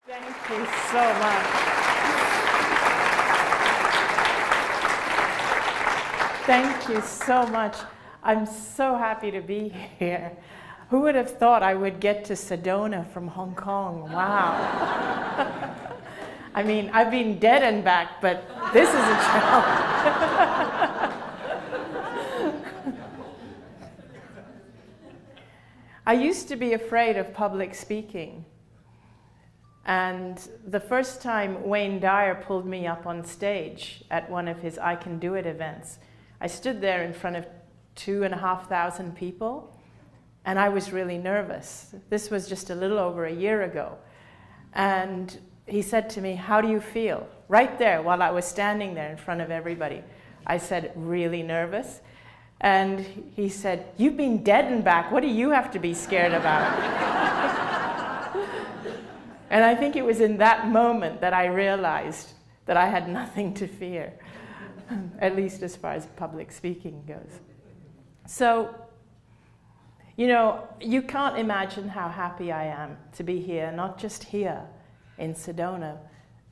Thank you so much. Thank you so much. I'm so happy to be here. Who would have thought I would get to Sedona from Hong Kong? Wow. I mean, I've been dead and back, but this is a challenge. I used to be afraid of public speaking. And the first time Wayne Dyer pulled me up on stage at one of his I Can Do It events, I stood there in front of 2,500 people, and I was really nervous. This was just a little over a year ago. And he said to me, "How do you feel?" Right there, while I was standing there in front of everybody. I said, "Really nervous." And he said, "You've been dead and back. What do you have to be scared about?" And I think it was in that moment that I realized that I had nothing to fear, at least as far as public speaking goes. So, you know, you can't imagine how happy I am to be here, not just here in Sedona,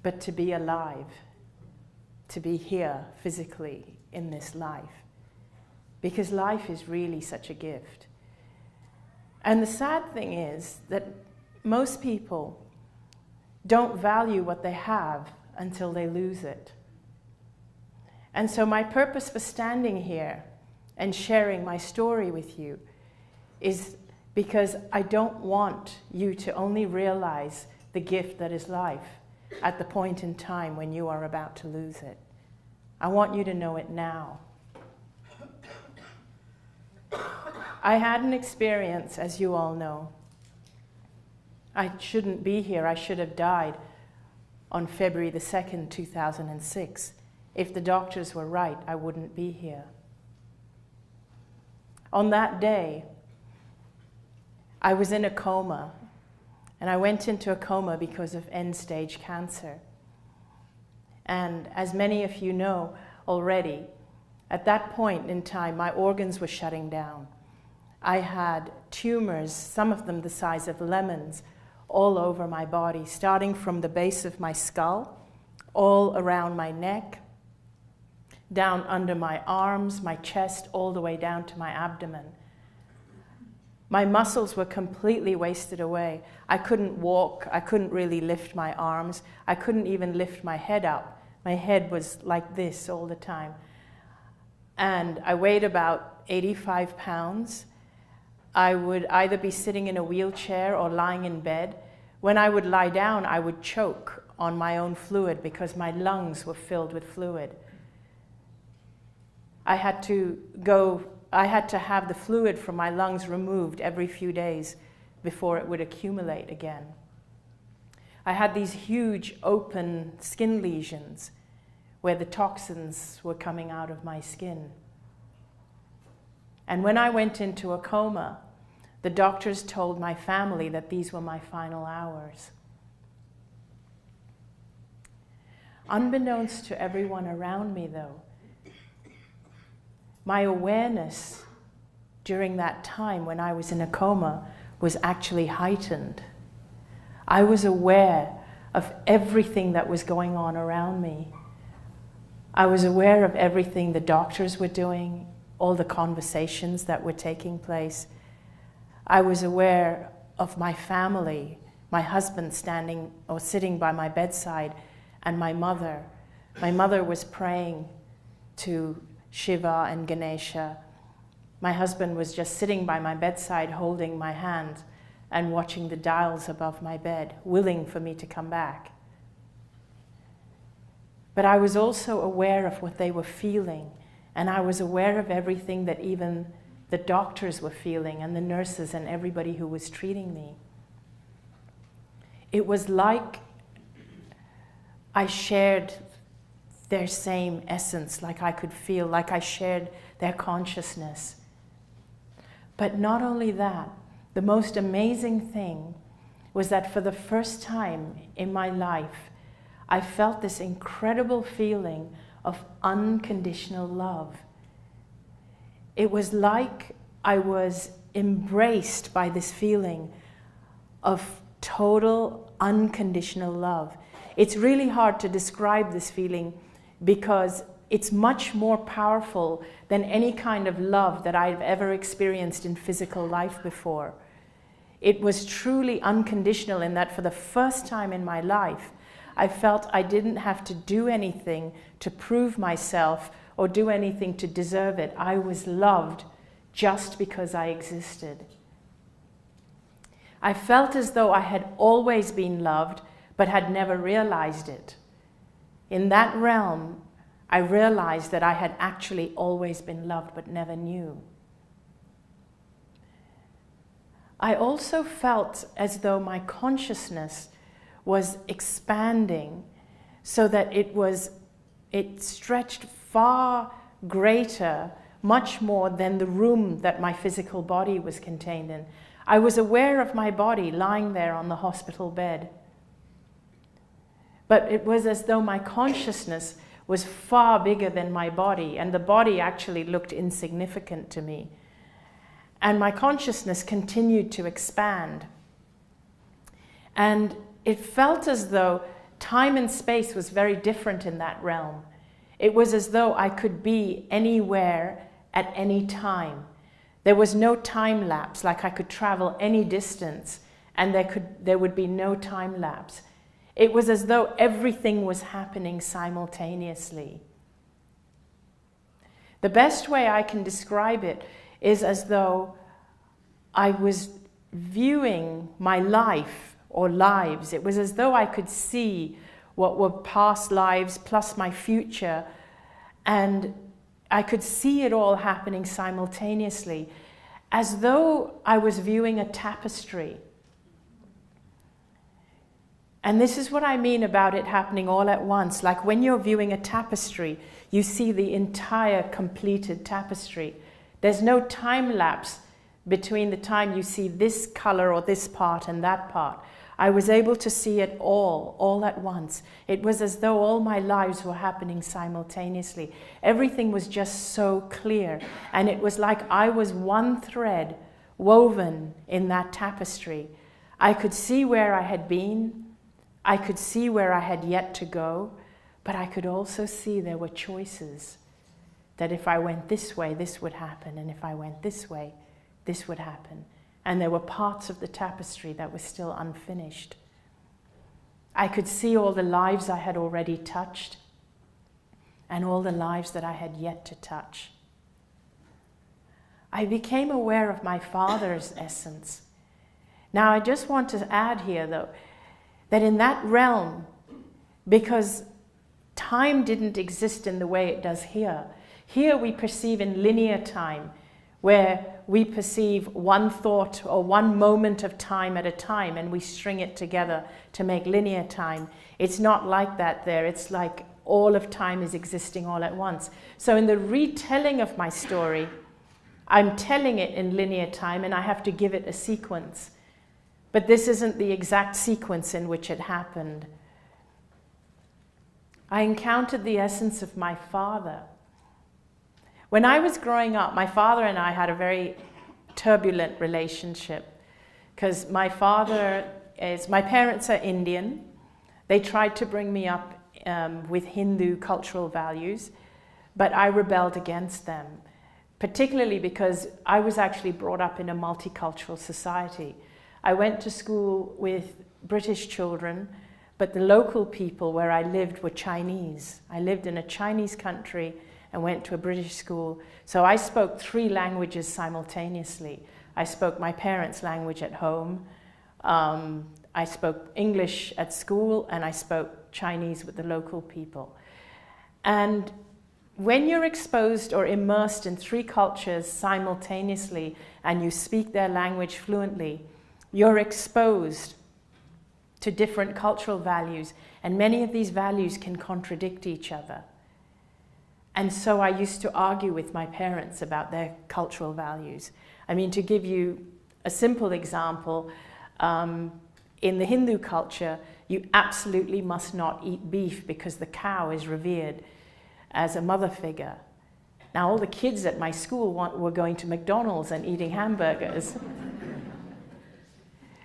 but to be alive, to be here physically in this life. Because life is really such a gift. And the sad thing is that most people don't value what they have until they lose it. And so my purpose for standing here and sharing my story with you is because I don't want you to only realize the gift that is life at the point in time when you are about to lose it. I want you to know it now. I had an experience, as you all know. I shouldn't be here. I should have died on February the 2nd, 2006. If the doctors were right, I wouldn't be here. On that day, I was in a coma, and I went into a coma because of end-stage cancer. And as many of you know already, at that point in time, my organs were shutting down. I had tumors, some of them the size of lemons, all over my body, starting from the base of my skull, all around my neck, down under my arms, my chest, all the way down to my abdomen. My muscles were completely wasted away. I couldn't walk. I couldn't really lift my arms. I couldn't even lift my head up. My head was like this all the time. And I weighed about 85 pounds. I would either be sitting in a wheelchair or lying in bed. When I would lie down, I would choke on my own fluid because my lungs were filled with fluid. I had to have the fluid from my lungs removed every few days before it would accumulate again. I had these huge open skin lesions where the toxins were coming out of my skin. And when I went into a coma, the doctors told my family that these were my final hours. Unbeknownst to everyone around me, though, my awareness during that time when I was in a coma was actually heightened. I was aware of everything that was going on around me. I was aware of everything the doctors were doing, all the conversations that were taking place. I was aware of my family, my husband standing or sitting by my bedside, and my mother. My mother was praying to Shiva and Ganesha. My husband was just sitting by my bedside holding my hand and watching the dials above my bed, willing for me to come back. But I was also aware of what they were feeling, and I was aware of everything that even the doctors were feeling and the nurses and everybody who was treating me. It was like I shared their same essence, like I could feel, like I shared their consciousness. But not only that, the most amazing thing was that for the first time in my life, I felt this incredible feeling of unconditional love. It was like I was embraced by this feeling of total unconditional love. It's really hard to describe this feeling because it's much more powerful than any kind of love that I've ever experienced in physical life before. It was truly unconditional in that for the first time in my life, I felt I didn't have to do anything to prove myself or do anything to deserve it. I was loved just because I existed. I felt as though I had always been loved, but had never realized it. In that realm, I realized that I had actually always been loved, but never knew. I also felt as though my consciousness was expanding so that it stretched far greater, much more than the room that my physical body was contained in. I was aware of my body lying there on the hospital bed. But it was as though my consciousness was far bigger than my body, and the body actually looked insignificant to me. And my consciousness continued to expand. And it felt as though time and space was very different in that realm. It was as though I could be anywhere at any time. There was no time lapse, like I could travel any distance and there would be no time lapse. It was as though everything was happening simultaneously. The best way I can describe it is as though I was viewing my life or lives. It was as though I could see what were past lives plus my future, and I could see it all happening simultaneously, as though I was viewing a tapestry. And this is what I mean about it happening all at once. Like when you're viewing a tapestry, you see the entire completed tapestry. There's no time lapse between the time you see this color or this part and that part. I was able to see it all at once. It was as though all my lives were happening simultaneously. Everything was just so clear. And it was like I was one thread woven in that tapestry. I could see where I had been. I could see where I had yet to go. But I could also see there were choices. That if I went this way, this would happen. And if I went this way, this would happen. And there were parts of the tapestry that were still unfinished. I could see all the lives I had already touched and all the lives that I had yet to touch. I became aware of my Father's essence. Now, I just want to add here, though, that in that realm, because time didn't exist in the way it does here, here we perceive in linear time, where we perceive one thought or one moment of time at a time and we string it together to make linear time. It's not like that there. It's like all of time is existing all at once. So in the retelling of my story, I'm telling it in linear time and I have to give it a sequence. But this isn't the exact sequence in which it happened. I encountered the essence of my Father. When I was growing up, my father and I had a very turbulent relationship because my parents are Indian. They tried to bring me up with Hindu cultural values, but I rebelled against them, particularly because I was actually brought up in a multicultural society. I went to school with British children, but the local people where I lived were Chinese. I lived in a Chinese country and went to a British school. So I spoke 3 languages simultaneously. I spoke my parents' language at home, I spoke English at school, and I spoke Chinese with the local people. And when you're exposed or immersed in 3 cultures simultaneously and you speak their language fluently, you're exposed to different cultural values, and many of these values can contradict each other. And so I used to argue with my parents about their cultural values. I mean, to give you a simple example, in the Hindu culture, you absolutely must not eat beef because the cow is revered as a mother figure. Now, all the kids at my school were going to McDonald's and eating hamburgers.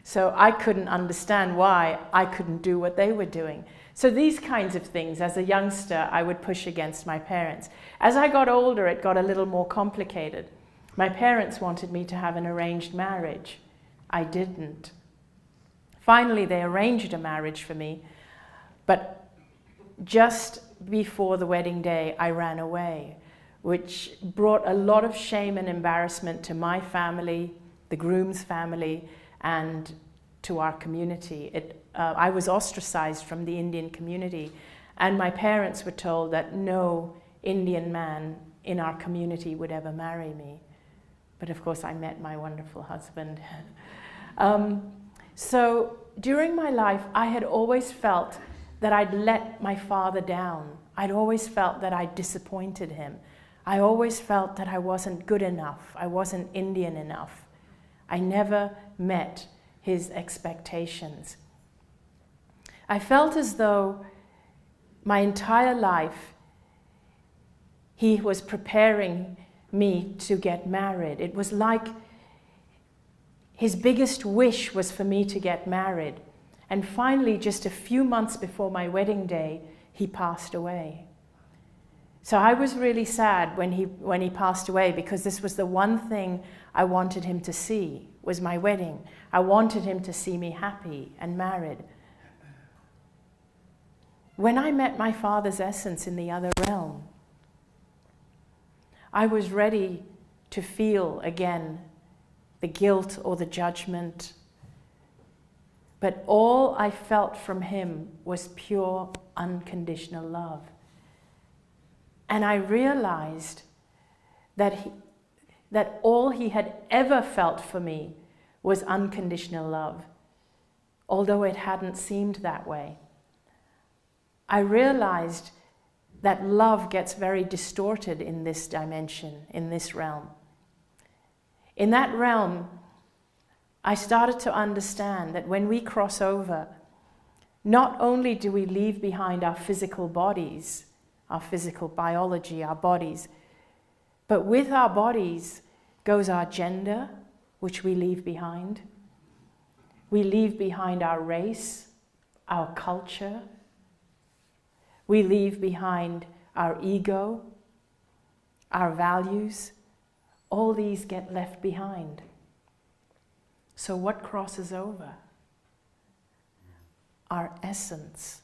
So I couldn't understand why I couldn't do what they were doing. So these kinds of things, as a youngster, I would push against my parents. As I got older, it got a little more complicated. My parents wanted me to have an arranged marriage. I didn't. Finally, they arranged a marriage for me, but just before the wedding day, I ran away, which brought a lot of shame and embarrassment to my family, the groom's family, and to our community. I was ostracized from the Indian community, and my parents were told that no Indian man in our community would ever marry me. But of course, I met my wonderful husband. So during my life, I had always felt that I'd let my father down. I'd always felt that I'd disappointed him. I always felt that I wasn't good enough. I wasn't Indian enough. I never met his expectations. I felt as though my entire life he was preparing me to get married. It was like his biggest wish was for me to get married. And finally, just a few months before my wedding day, he passed away. So I was really sad when he passed away, because this was the one thing I wanted him to see, was my wedding. I wanted him to see me happy and married. When I met my father's essence in the other realm, I was ready to feel again the guilt or the judgment. But all I felt from him was pure, unconditional love. And I realized that all he had ever felt for me was unconditional love, although it hadn't seemed that way. I realized that love gets very distorted in this dimension, in this realm. In that realm, I started to understand that when we cross over, not only do we leave behind our physical bodies, our physical biology, our bodies, but with our bodies goes our gender, which we leave behind. We leave behind our race, our culture. We leave behind our ego, our values. All these get left behind. So what crosses over? Our essence,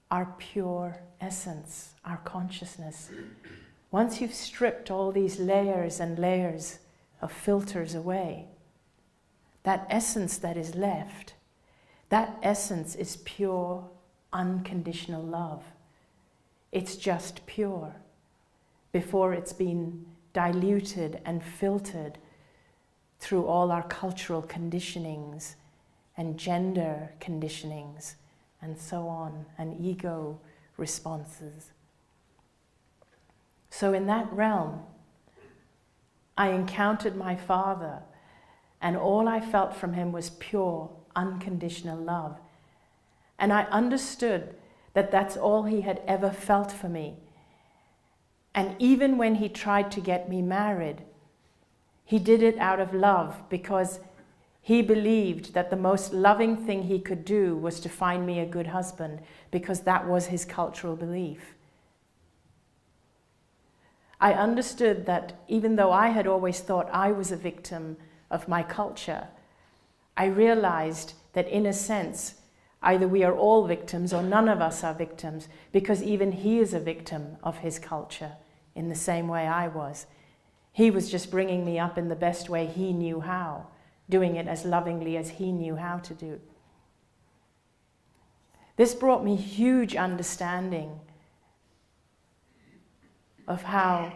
our pure essence, our consciousness. Once you've stripped all these layers and layers of filters away, that essence that is left, that essence is pure, unconditional love. It's just pure before it's been diluted and filtered through all our cultural conditionings and gender conditionings and so on, and ego responses. So in that realm, I encountered my father, and all I felt from him was pure, unconditional love. And I understood that that's all he had ever felt for me. And even when he tried to get me married, he did it out of love, because he believed that the most loving thing he could do was to find me a good husband, because that was his cultural belief. I understood that even though I had always thought I was a victim of my culture, I realized that in a sense, either we are all victims or none of us are victims, because even he is a victim of his culture in the same way I was. He was just bringing me up in the best way he knew how, doing it as lovingly as he knew how to do. This brought me huge understanding of how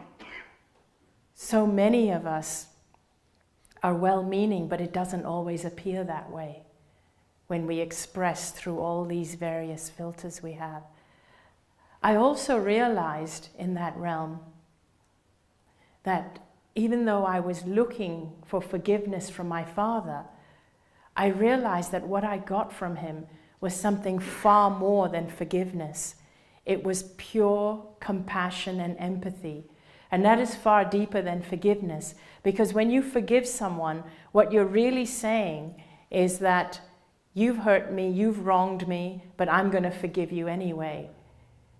so many of us are well-meaning, but it doesn't always appear that way when we express through all these various filters we have. I also realized in that realm that even though I was looking for forgiveness from my father, I realized that what I got from him was something far more than forgiveness. It was pure compassion and empathy. And that is far deeper than forgiveness, because when you forgive someone, what you're really saying is that You've hurt me, you've wronged me, but I'm going to forgive you anyway.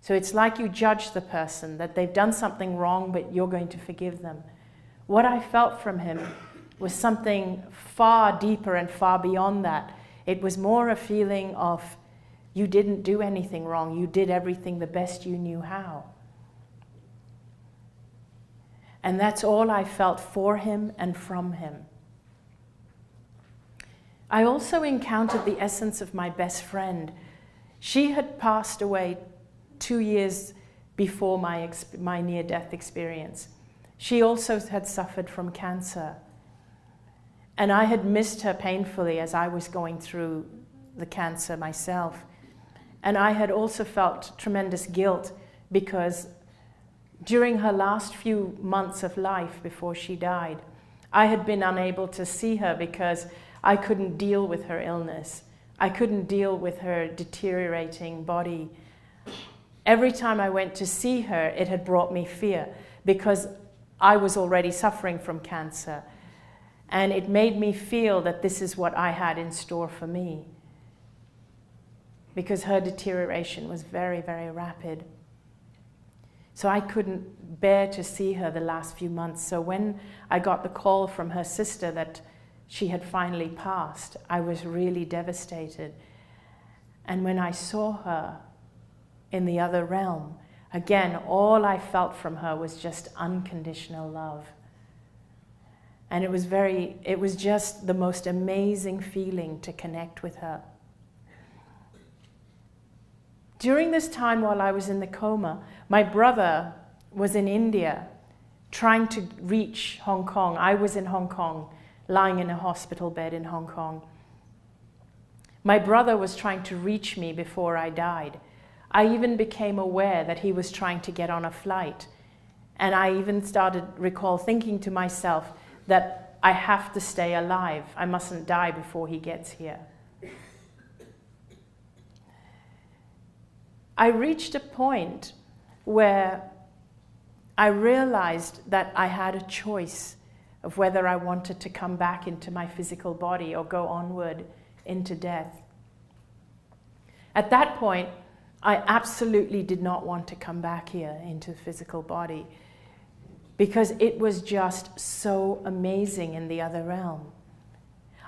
So it's like you judge the person, that they've done something wrong, but you're going to forgive them. What I felt from him was something far deeper and far beyond that. It was more a feeling of, you didn't do anything wrong, you did everything the best you knew how. And that's all I felt for him and from him. I also encountered the essence of my best friend. She had passed away 2 years before my near-death experience. She also had suffered from cancer. And I had missed her painfully as I was going through the cancer myself. And I had also felt tremendous guilt because during her last few months of life before she died, I had been unable to see her because I couldn't deal with her illness. I couldn't deal with her deteriorating body. Every time I went to see her, it had brought me fear because I was already suffering from cancer. And it made me feel that this is what I had in store for me, because her deterioration was very, very rapid. So I couldn't bear to see her the last few months. So when I got the call from her sister that she had finally passed, I was really devastated. And when I saw her in the other realm, again, all I felt from her was just unconditional love. And it was just the most amazing feeling to connect with her. During this time while I was in the coma, my brother was in India trying to reach Hong Kong. I was in Hong Kong, lying in a hospital bed in Hong Kong. My brother was trying to reach me before I died. I even became aware that he was trying to get on a flight. And I even recall thinking to myself that I have to stay alive. I mustn't die before he gets here. I reached a point where I realized that I had a choice of whether I wanted to come back into my physical body or go onward into death. At that point, I absolutely did not want to come back here into the physical body because it was just so amazing in the other realm.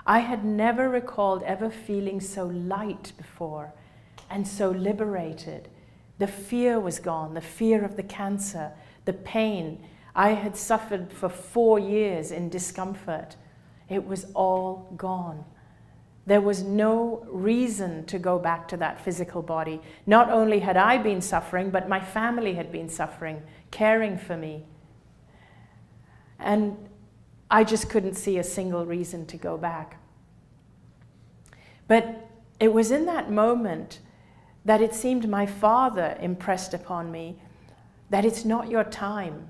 I had never recalled ever feeling so light before and so liberated. The fear was gone, the fear of the cancer, the pain. I had suffered for 4 years in discomfort. It was all gone. There was no reason to go back to that physical body. Not only had I been suffering, but my family had been suffering, caring for me. And I just couldn't see a single reason to go back. But it was in that moment that it seemed my Father impressed upon me that it's not your time.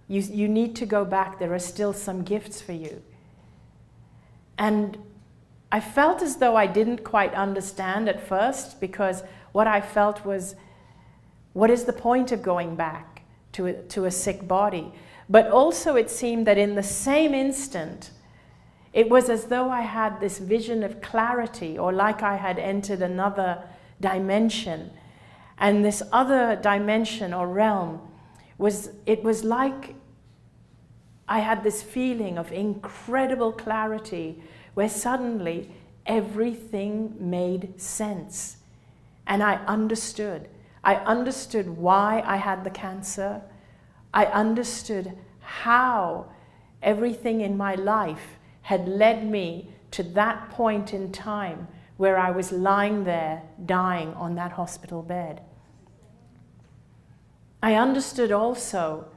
You need to go back. There are still some gifts for you. And I felt as though I didn't quite understand at first, because what I felt was, what is the point of going back to a sick body? But also it seemed that in the same instant, it was as though I had this vision of clarity, or like I had entered another dimension. And this other dimension or realm was like I had this feeling of incredible clarity where suddenly everything made sense. And I understood. I understood why I had the cancer. I understood how everything in my life had led me to that point in time where I was lying there dying on that hospital bed. I understood also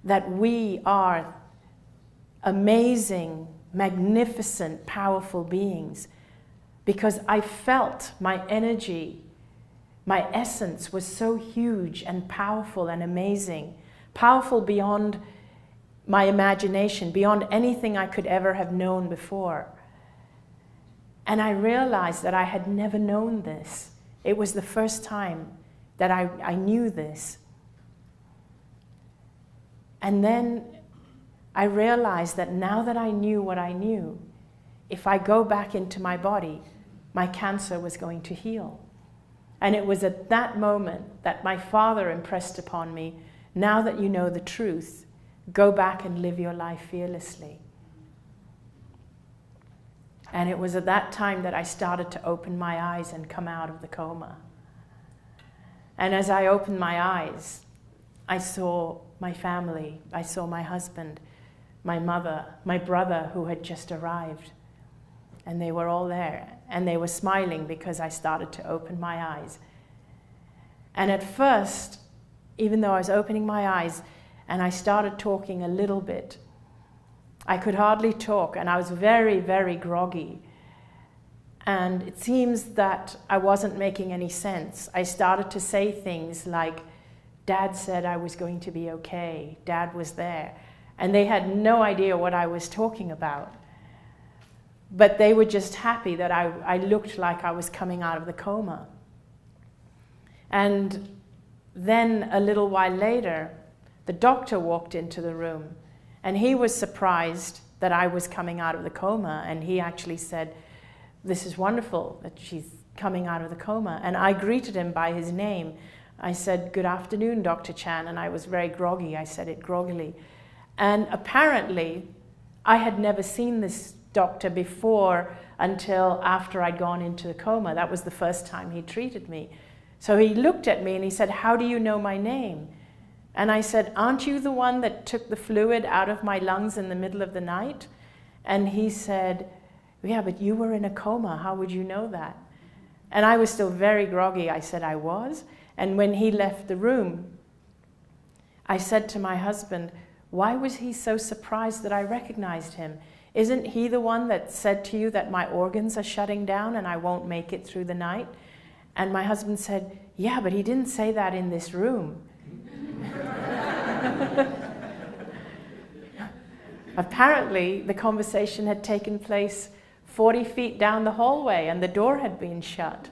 that we are amazing, magnificent, powerful beings, because I felt my energy, my essence was so huge and powerful and amazing, powerful beyond my imagination, beyond anything I could ever have known before. And I realized that I had never known this. It was the first time that I knew this. And then I realized that now that I knew what I knew, if I go back into my body, my cancer was going to heal. And it was at that moment that my Father impressed upon me, now that you know the truth, go back and live your life fearlessly. And it was at that time that I started to open my eyes and come out of the coma. And as I opened my eyes, I saw my family, I saw my husband, my mother, my brother who had just arrived. And they were all there. And they were smiling because I started to open my eyes. And at first, even though I was opening my eyes and I started talking a little bit, I could hardly talk, and I was very, very groggy. And it seems that I wasn't making any sense. I started to say things like, Dad said I was going to be okay. Dad was there. And they had no idea what I was talking about. But they were just happy that I looked like I was coming out of the coma. And then a little while later, the doctor walked into the room, and he was surprised that I was coming out of the coma. And he actually said, this is wonderful that she's coming out of the coma. And I greeted him by his name. I said, good afternoon, Dr. Chan. And I was very groggy. I said it groggily. And apparently, I had never seen this doctor before until after I'd gone into the coma. That was the first time he treated me. So he looked at me and he said, how do you know my name? And I said, aren't you the one that took the fluid out of my lungs in the middle of the night? And he said, yeah, but you were in a coma. How would you know that? And I was still very groggy. I said I was. And when he left the room, I said to my husband, why was he so surprised that I recognized him? Isn't he the one that said to you that my organs are shutting down and I won't make it through the night? And my husband said, yeah, but he didn't say that in this room. Apparently, the conversation had taken place 40 feet down the hallway and the door had been shut.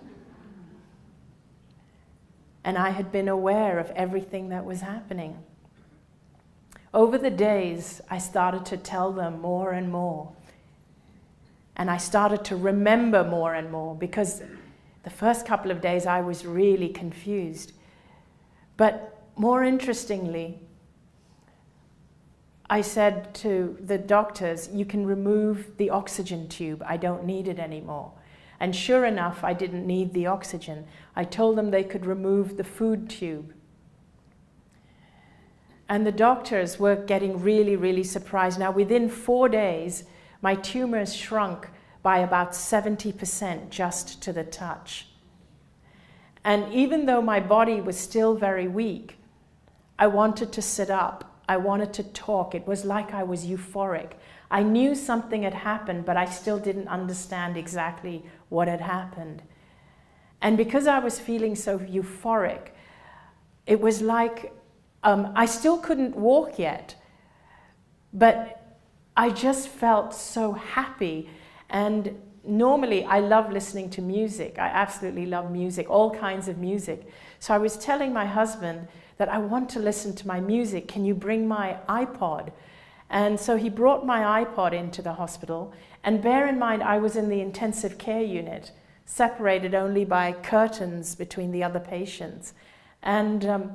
And I had been aware of everything that was happening. Over the days, I started to tell them more and more. And I started to remember more and more, because the first couple of days I was really confused. But more interestingly, I said to the doctors, you can remove the oxygen tube. I don't need it anymore. And sure enough, I didn't need the oxygen. I told them they could remove the food tube. And the doctors were getting really, really surprised. Now, within 4 days, my tumors shrunk by about 70% just to the touch. And even though my body was still very weak, I wanted to sit up. I wanted to talk. It was like I was euphoric. I knew something had happened, but I still didn't understand exactly what had happened. And because I was feeling so euphoric, it was like I still couldn't walk yet, but I just felt so happy. And normally I love listening to music. I absolutely love music, all kinds of music. So I was telling my husband that I want to listen to my music. Can you bring my iPod? And so he brought my iPod into the hospital. And bear in mind, I was in the intensive care unit, separated only by curtains between the other patients. And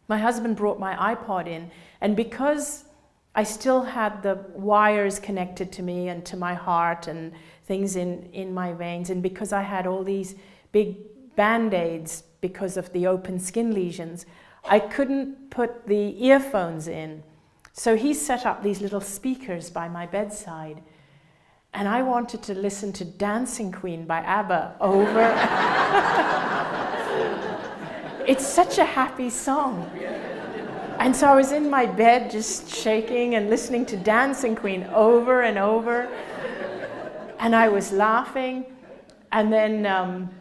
my husband brought my iPod in. And because I still had the wires connected to me and to my heart and things in my veins, and because I had all these big Band-Aids because of the open skin lesions, I couldn't put the earphones in. So he set up these little speakers by my bedside. And I wanted to listen to Dancing Queen by ABBA over. It's such a happy song. And so I was in my bed just shaking and listening to Dancing Queen over and over. And I was laughing. And then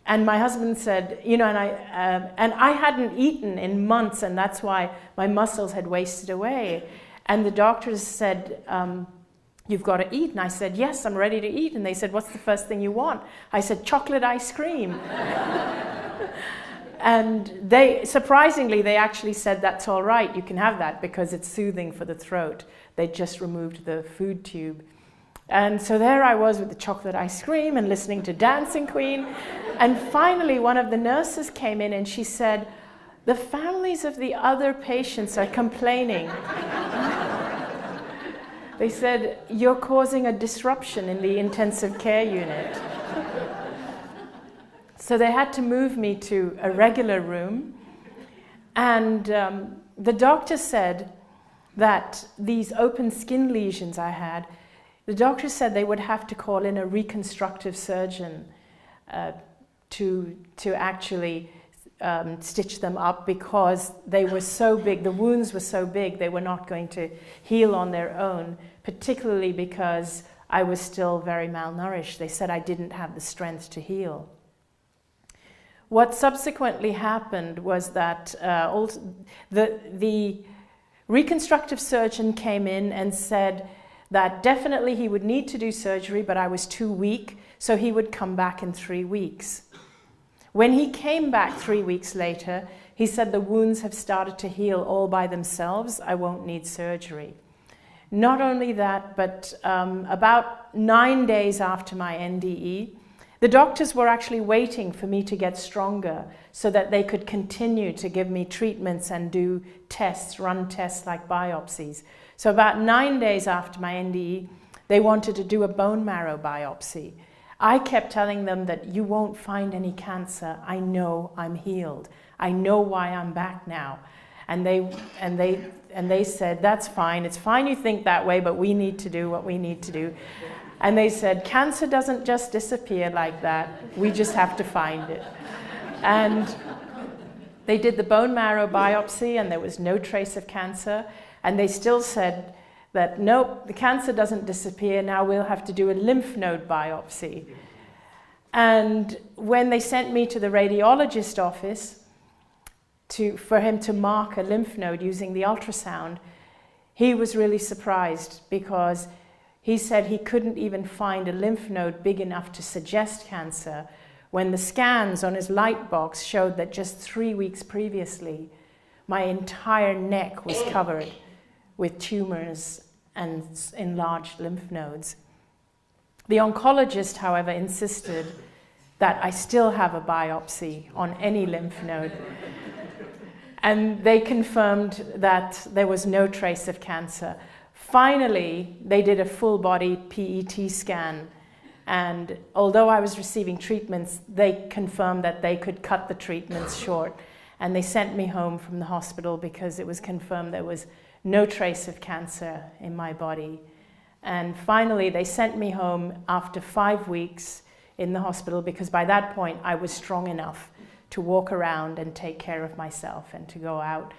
and my husband said, you know, and I hadn't eaten in months, and that's why my muscles had wasted away. And the doctors said, you've got to eat. And I said, yes, I'm ready to eat. And they said, what's the first thing you want? I said, chocolate ice cream. And they, surprisingly, they actually said, that's all right, you can have that because it's soothing for the throat. They just removed the food tube. And so there I was with the chocolate ice cream and listening to Dancing Queen. And finally, one of the nurses came in and she said, "The families of the other patients are complaining." They said, "You're causing a disruption in the intensive care unit." So they had to move me to a regular room. And the doctor said that these open skin lesions I had, the doctor said they would have to call in a reconstructive surgeon to actually stitch them up, because they were so big, the wounds were so big, they were not going to heal on their own, particularly because I was still very malnourished. They said I didn't have the strength to heal. What subsequently happened was that the reconstructive surgeon came in and said that definitely he would need to do surgery, but I was too weak, so he would come back in 3 weeks. When he came back 3 weeks later, he said the wounds have started to heal all by themselves. I won't need surgery. Not only that, but about 9 days after my NDE, the doctors were actually waiting for me to get stronger so that they could continue to give me treatments and do tests, run tests like biopsies. So about 9 days after my NDE, they wanted to do a bone marrow biopsy. I kept telling them that you won't find any cancer. I know I'm healed. I know why I'm back now. And they said, "That's fine. It's fine you think that way, but we need to do what we need to do." And they said, "Cancer doesn't just disappear like that. We just have to find it." And they did the bone marrow biopsy and there was no trace of cancer. And they still said that, "Nope, the cancer doesn't disappear. Now we'll have to do a lymph node biopsy." And when they sent me to the radiologist office for him to mark a lymph node using the ultrasound, he was really surprised, because he said he couldn't even find a lymph node big enough to suggest cancer, when the scans on his light box showed that just 3 weeks previously, my entire neck was covered with tumors and enlarged lymph nodes. The oncologist, however, insisted that I still have a biopsy on any lymph node. And they confirmed that there was no trace of cancer. Finally, they did a full-body PET scan, and although I was receiving treatments, they confirmed that they could cut the treatments short, and they sent me home from the hospital because it was confirmed there was no trace of cancer in my body. And finally, they sent me home after 5 weeks in the hospital, because by that point, I was strong enough to walk around and take care of myself and to go out.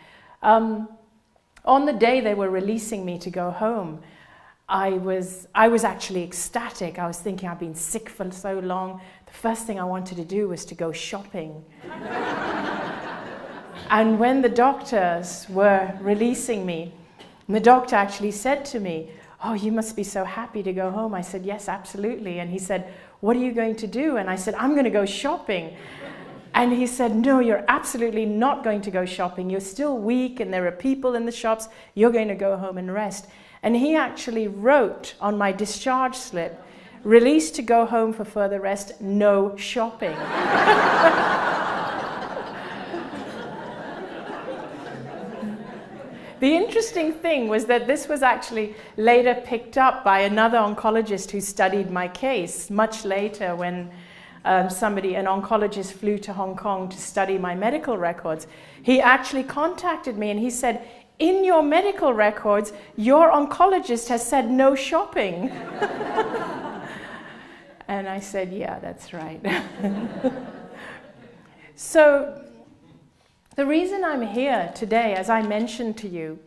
On the day they were releasing me to go home, I was actually ecstatic. I was thinking, I've been sick for so long. The first thing I wanted to do was to go shopping. And when the doctors were releasing me, the doctor actually said to me, "Oh, you must be so happy to go home." I said, "Yes, absolutely." And he said, "What are you going to do?" And I said, "I'm going to go shopping." And he said, "No, you're absolutely not going to go shopping. You're still weak and there are people in the shops. You're going to go home and rest." And he actually wrote on my discharge slip, "Released to go home for further rest, no shopping." The interesting thing was that this was actually later picked up by another oncologist who studied my case much later, when an oncologist flew to Hong Kong to study my medical records. He actually contacted me and he said, "In your medical records, your oncologist has said no shopping." And I said, "Yeah, that's right." So the reason I'm here today, as I mentioned to you,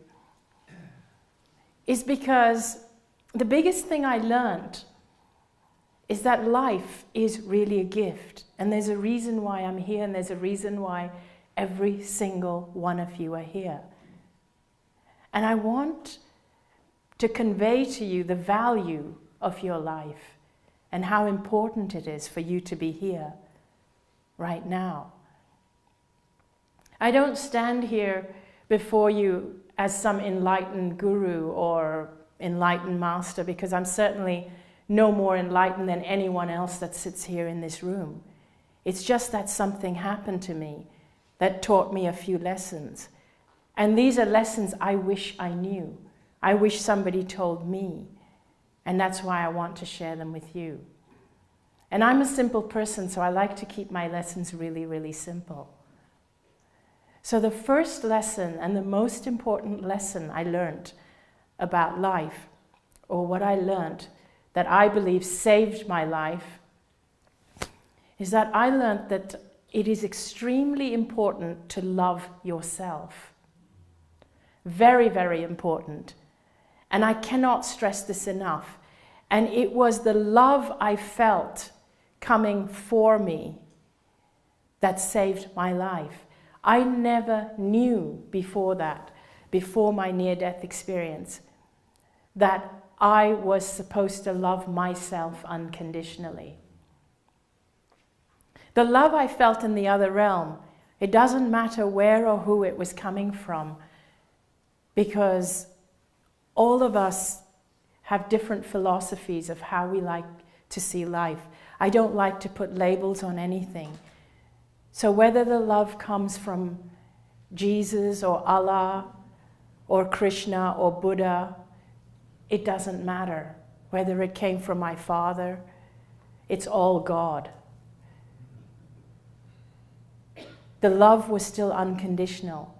is because the biggest thing I learned is that life is really a gift. And there's a reason why I'm here, and there's a reason why every single one of you are here. And I want to convey to you the value of your life and how important it is for you to be here right now. I don't stand here before you as some enlightened guru or enlightened master, because I'm certainly no more enlightened than anyone else that sits here in this room. It's just that something happened to me that taught me a few lessons. And these are lessons I wish I knew. I wish somebody told me. And that's why I want to share them with you. And I'm a simple person, so I like to keep my lessons really, really simple. So the first lesson and the most important lesson I learned about life, or what I learned that I believe saved my life, is that I learned that it is extremely important to love yourself. Very, very important. And I cannot stress this enough. And it was the love I felt coming for me that saved my life. I never knew before that, before my near-death experience, that I was supposed to love myself unconditionally. The love I felt in the other realm, it doesn't matter where or who it was coming from, because all of us have different philosophies of how we like to see life. I don't like to put labels on anything. So whether the love comes from Jesus or Allah or Krishna or Buddha, it doesn't matter. Whether it came from my father, it's all God. The love was still unconditional.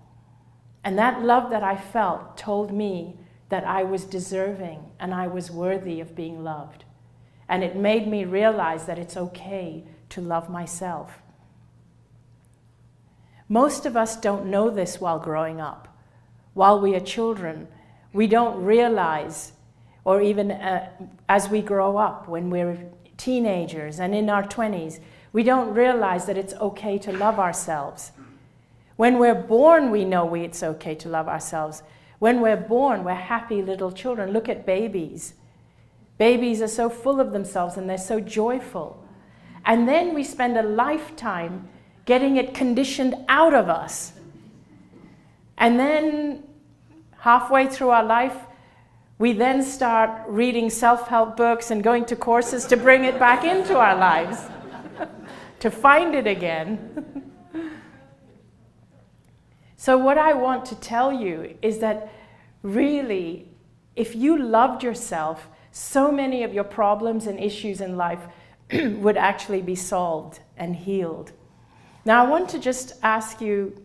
And that love that I felt told me that I was deserving and I was worthy of being loved. And it made me realize that it's okay to love myself. Most of us don't know this while growing up. While we are children, we don't realize, or even as we grow up, when we're teenagers and in our 20s, we don't realize that it's okay to love ourselves. When we're born, we know it's okay to love ourselves. When we're born, we're happy little children. Look at babies. Babies are so full of themselves and they're so joyful. And then we spend a lifetime getting it conditioned out of us. And then halfway through our life, we then start reading self-help books and going to courses to bring it back into our lives, to find it again. So what I want to tell you is that really, if you loved yourself, so many of your problems and issues in life would actually be solved and healed. Now I want to just ask you,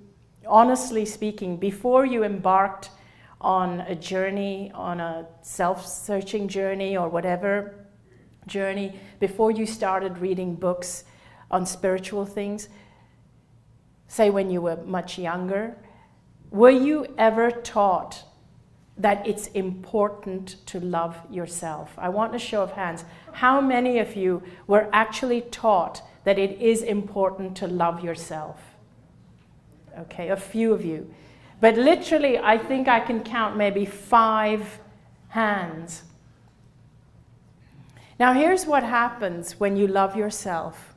honestly speaking, before you embarked on a journey, on a self-searching journey or whatever journey, before you started reading books on spiritual things, say when you were much younger, were you ever taught that it's important to love yourself? I want a show of hands. How many of you were actually taught that it is important to love yourself? Okay, a few of you. But literally, I think I can count maybe 5 hands. Now here's what happens when you love yourself.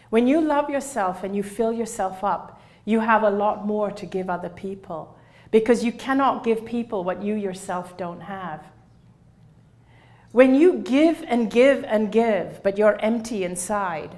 When you love yourself and you fill yourself up, you have a lot more to give other people, because you cannot give people what you yourself don't have. When you give and give and give, but you're empty inside,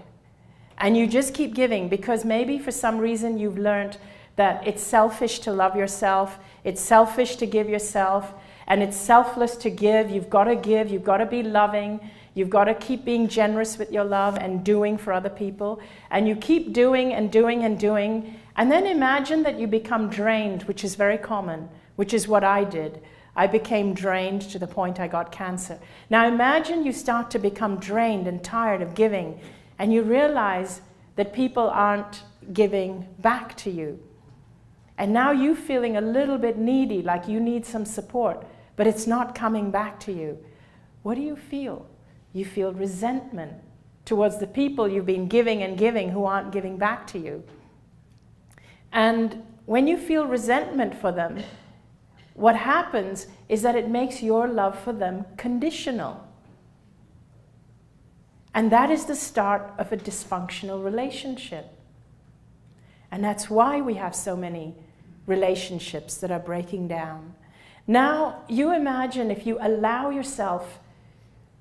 and you just keep giving because maybe for some reason you've learned that it's selfish to love yourself, it's selfish to give yourself, and it's selfless to give. You've got to be loving, you've got to keep being generous with your love and doing for other people, and you keep doing and doing and doing, and then imagine that you become drained, which is very common, which is what I did. I became drained to the point I got cancer. Now imagine you start to become drained and tired of giving, and you realize that people aren't giving back to you. And now you're feeling a little bit needy, like you need some support, but it's not coming back to you. What do you feel? You feel resentment towards the people you've been giving and giving who aren't giving back to you. And when you feel resentment for them, what happens is that it makes your love for them conditional. And that is the start of a dysfunctional relationship. And that's why we have so many relationships that are breaking down. Now, you imagine if you allow yourself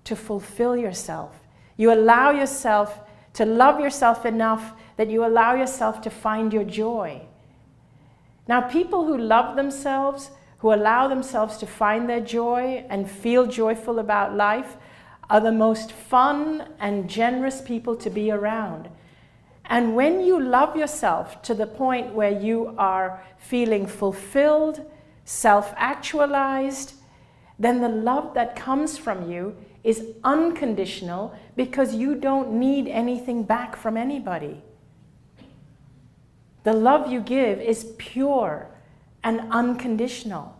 to fulfill yourself. You allow yourself to love yourself enough that you allow yourself to find your joy. Now, people who love themselves, who allow themselves to find their joy and feel joyful about life, are the most fun and generous people to be around. And when you love yourself to the point where you are feeling fulfilled, self-actualized, then the love that comes from you is unconditional because you don't need anything back from anybody. The love you give is pure and unconditional.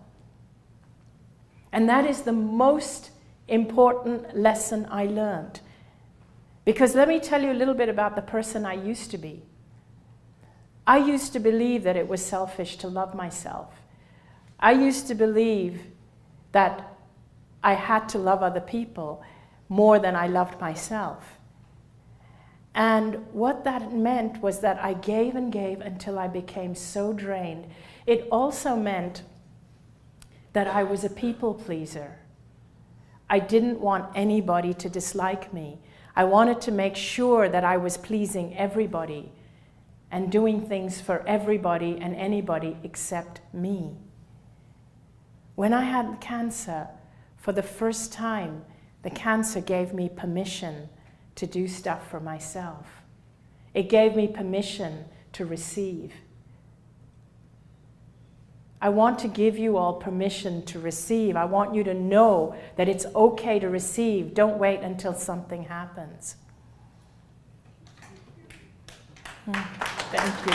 And that is the most important lesson I learned. Because let me tell you a little bit about the person I used to be. I used to believe that it was selfish to love myself. I used to believe that I had to love other people more than I loved myself. And what that meant was that I gave and gave until I became so drained. It also meant that I was a people pleaser. I didn't want anybody to dislike me. I wanted to make sure that I was pleasing everybody and doing things for everybody and anybody except me. When I had cancer, for the first time, the cancer gave me permission to do stuff for myself. It gave me permission to receive. I want to give you all permission to receive. I want you to know that it's okay to receive. Don't wait until something happens. Thank you.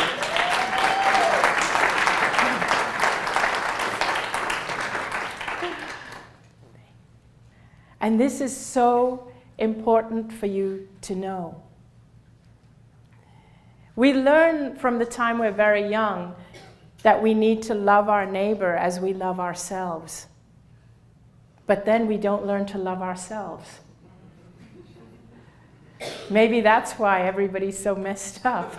And this is so important for you to know. We learn from the time we're very young that we need to love our neighbor as we love ourselves. But then we don't learn to love ourselves. Maybe that's why everybody's so messed up.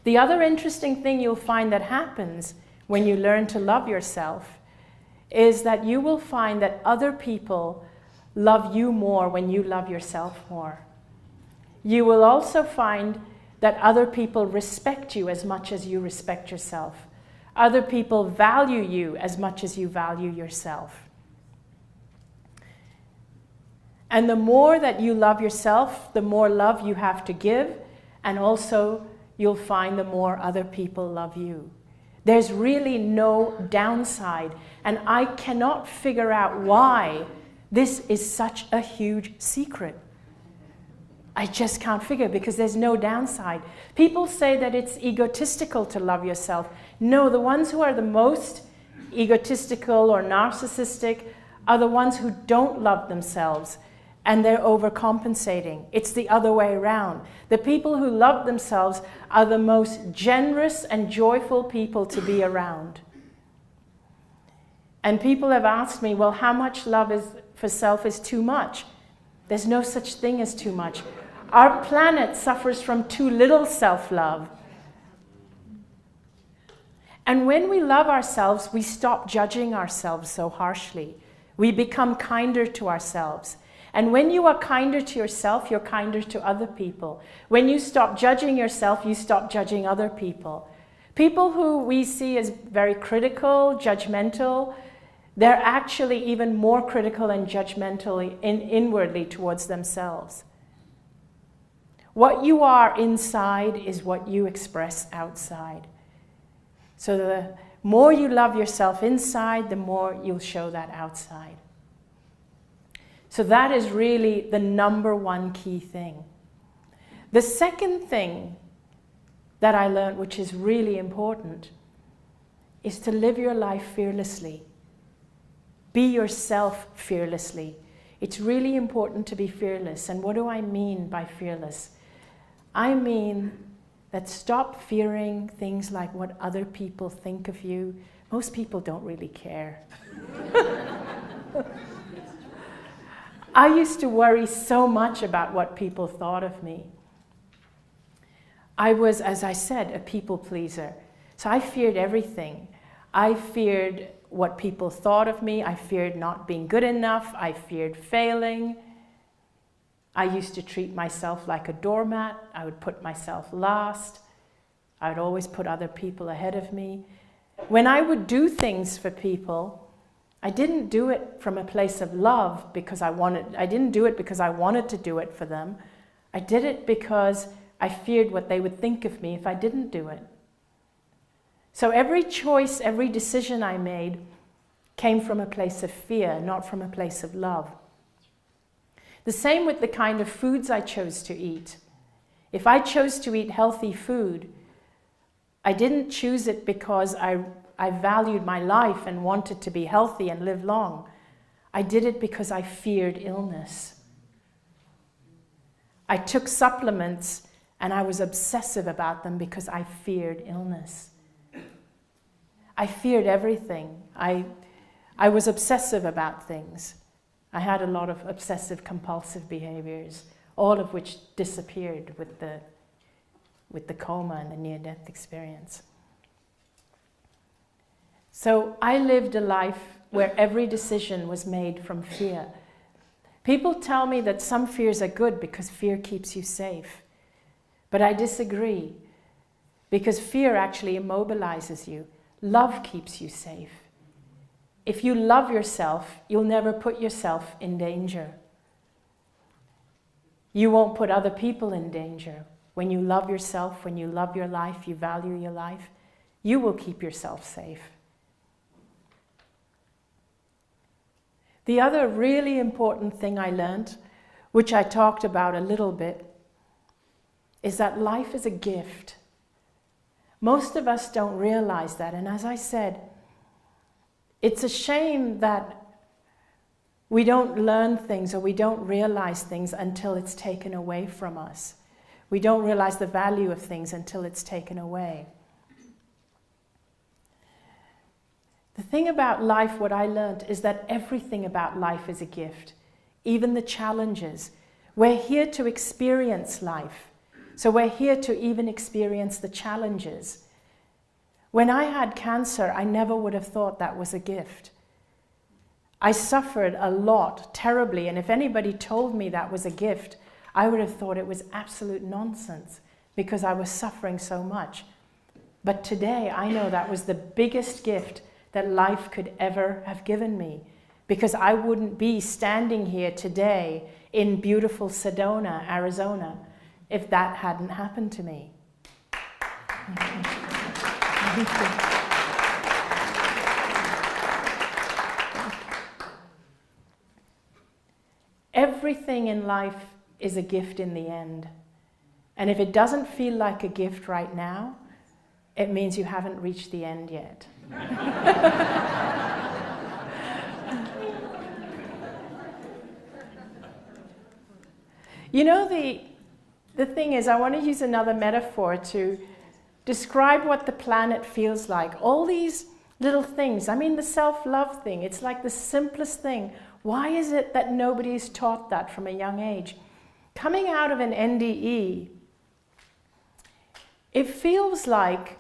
The other interesting thing you'll find that happens when you learn to love yourself is that you will find that other people love you more when you love yourself more. You will also find that other people respect you as much as you respect yourself. Other people value you as much as you value yourself. And the more that you love yourself, the more love you have to give, and also you'll find the more other people love you. There's really no downside, and I cannot figure out why this is such a huge secret. I just can't figure, because there's no downside. People say that it's egotistical to love yourself. No, the ones who are the most egotistical or narcissistic are the ones who don't love themselves, and they're overcompensating. It's the other way around. The people who love themselves are the most generous and joyful people to be around. And people have asked me, well, how much love for self is too much? There's no such thing as too much. Our planet suffers from too little self-love. And when we love ourselves, we stop judging ourselves so harshly. We become kinder to ourselves. And when you are kinder to yourself, you're kinder to other people. When you stop judging yourself, you stop judging other people. People who we see as very critical, judgmental, they're actually even more critical and judgmental inwardly towards themselves. What you are inside is what you express outside. So the more you love yourself inside, the more you'll show that outside. So that is really the number one key thing. The second thing that I learned, which is really important, is to live your life fearlessly. Be yourself fearlessly. It's really important to be fearless. And what do I mean by fearless? I mean that stop fearing things like what other people think of you. Most people don't really care. I used to worry so much about what people thought of me. I was, as I said, a people pleaser. So I feared everything. I feared what people thought of me. I feared not being good enough. I feared failing. I used to treat myself like a doormat. I would put myself last. I would always put other people ahead of me. When I would do things for people, I didn't do it from a place of love because I didn't do it because I wanted to do it for them. I did it because I feared what they would think of me if I didn't do it. So every choice, every decision I made came from a place of fear, not from a place of love. The same with the kind of foods I chose to eat. If I chose to eat healthy food, I didn't choose it because I valued my life and wanted to be healthy and live long. I did it because I feared illness. I took supplements and I was obsessive about them because I feared illness. I feared everything. I was obsessive about things. I had a lot of obsessive compulsive behaviors, all of which disappeared with the coma and the near-death experience. So I lived a life where every decision was made from fear. People tell me that some fears are good because fear keeps you safe. But I disagree, because fear actually immobilizes you. Love keeps you safe. If you love yourself, you'll never put yourself in danger. You won't put other people in danger. When you love yourself, when you love your life, you value your life, you will keep yourself safe. The other really important thing I learned, which I talked about a little bit, is that life is a gift. Most of us don't realize that, and as I said, it's a shame that we don't learn things or we don't realize things until it's taken away from us. We don't realize the value of things until it's taken away. The thing about life, what I learned, is that everything about life is a gift, even the challenges. We're here to experience life. So we're here to even experience the challenges. When I had cancer, I never would have thought that was a gift. I suffered a lot, terribly, and if anybody told me that was a gift, I would have thought it was absolute nonsense because I was suffering so much. But today, I know that was the biggest gift that life could ever have given me, because I wouldn't be standing here today in beautiful Sedona, Arizona, if that hadn't happened to me. Everything in life is a gift in the end. And if it doesn't feel like a gift right now, it means you haven't reached the end yet. You know, the thing is, I want to use another metaphor to describe what the planet feels like. All these little things, I mean the self-love thing, it's like the simplest thing. Why is it that nobody is taught that from a young age? Coming out of an NDE, it feels like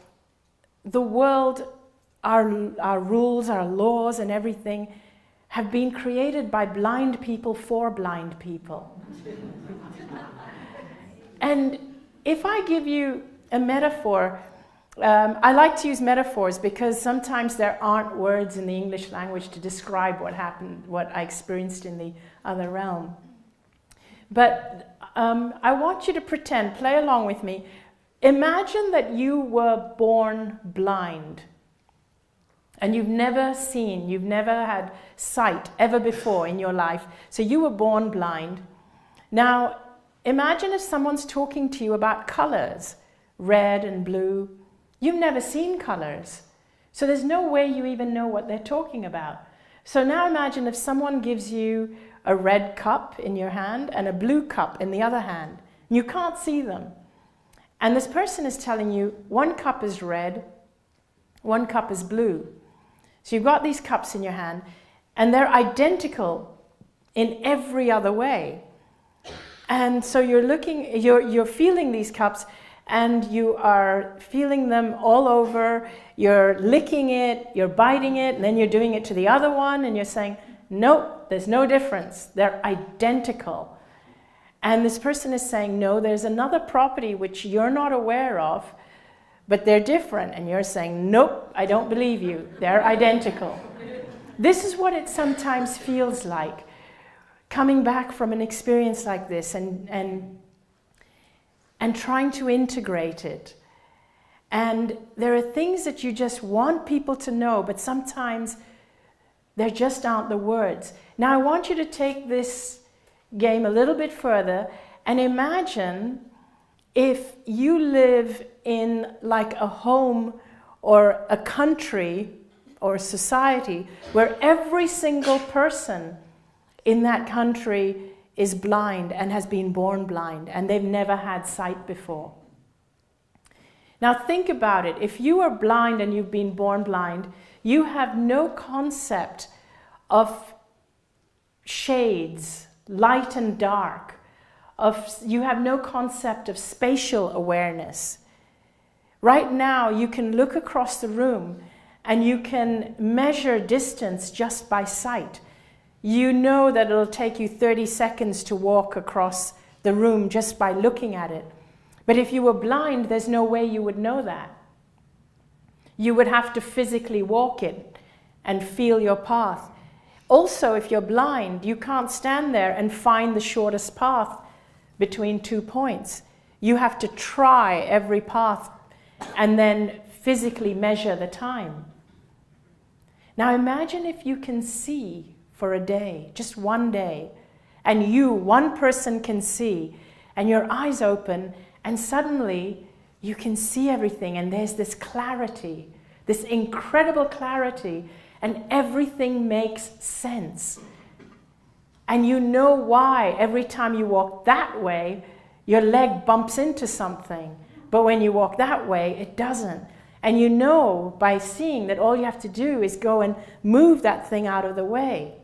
the world, our rules, our laws and everything have been created by blind people for blind people. And if I give you a metaphor, I like to use metaphors because sometimes there aren't words in the English language to describe what happened, what I experienced in the other realm. But I want you to pretend, play along with me. Imagine that you were born blind and you've never seen, you've never had sight ever before in your life. So you were born blind. Now, imagine if someone's talking to you about colors, red and blue. You've never seen colors. So there's no way you even know what they're talking about. So now imagine if someone gives you a red cup in your hand and a blue cup in the other hand. You can't see them. And this person is telling you one cup is red, one cup is blue. So you've got these cups in your hand and they're identical in every other way. And so you're feeling these cups and you are feeling them all over, you're licking it, you're biting it, and then you're doing it to the other one, and you're saying, nope, there's no difference, they're identical. And this person is saying, no, there's another property which you're not aware of, but they're different. And you're saying, nope, I don't believe you, they're identical. This is what it sometimes feels like, coming back from an experience like this and trying to integrate it. And there are things that you just want people to know, but sometimes there just aren't the words. Now I want you to take this game a little bit further and imagine if you live in like a home or a country or a society where every single person in that country is blind and has been born blind and they've never had sight before. Now think about it. If you are blind and you've been born blind, you have no concept of shades, light and dark. You have no concept of spatial awareness. Right now, you can look across the room and you can measure distance just by sight. You know that it'll take you 30 seconds to walk across the room just by looking at it. But if you were blind, there's no way you would know that. You would have to physically walk it and feel your path. Also, if you're blind, you can't stand there and find the shortest path between 2 points. You have to try every path and then physically measure the time. Now imagine if you can see for a day, just one day, and you, one person, can see, and your eyes open, and suddenly you can see everything, and there's this clarity, this incredible clarity, and everything makes sense. And you know why every time you walk that way, your leg bumps into something, but when you walk that way, it doesn't. And you know by seeing that all you have to do is go and move that thing out of the way.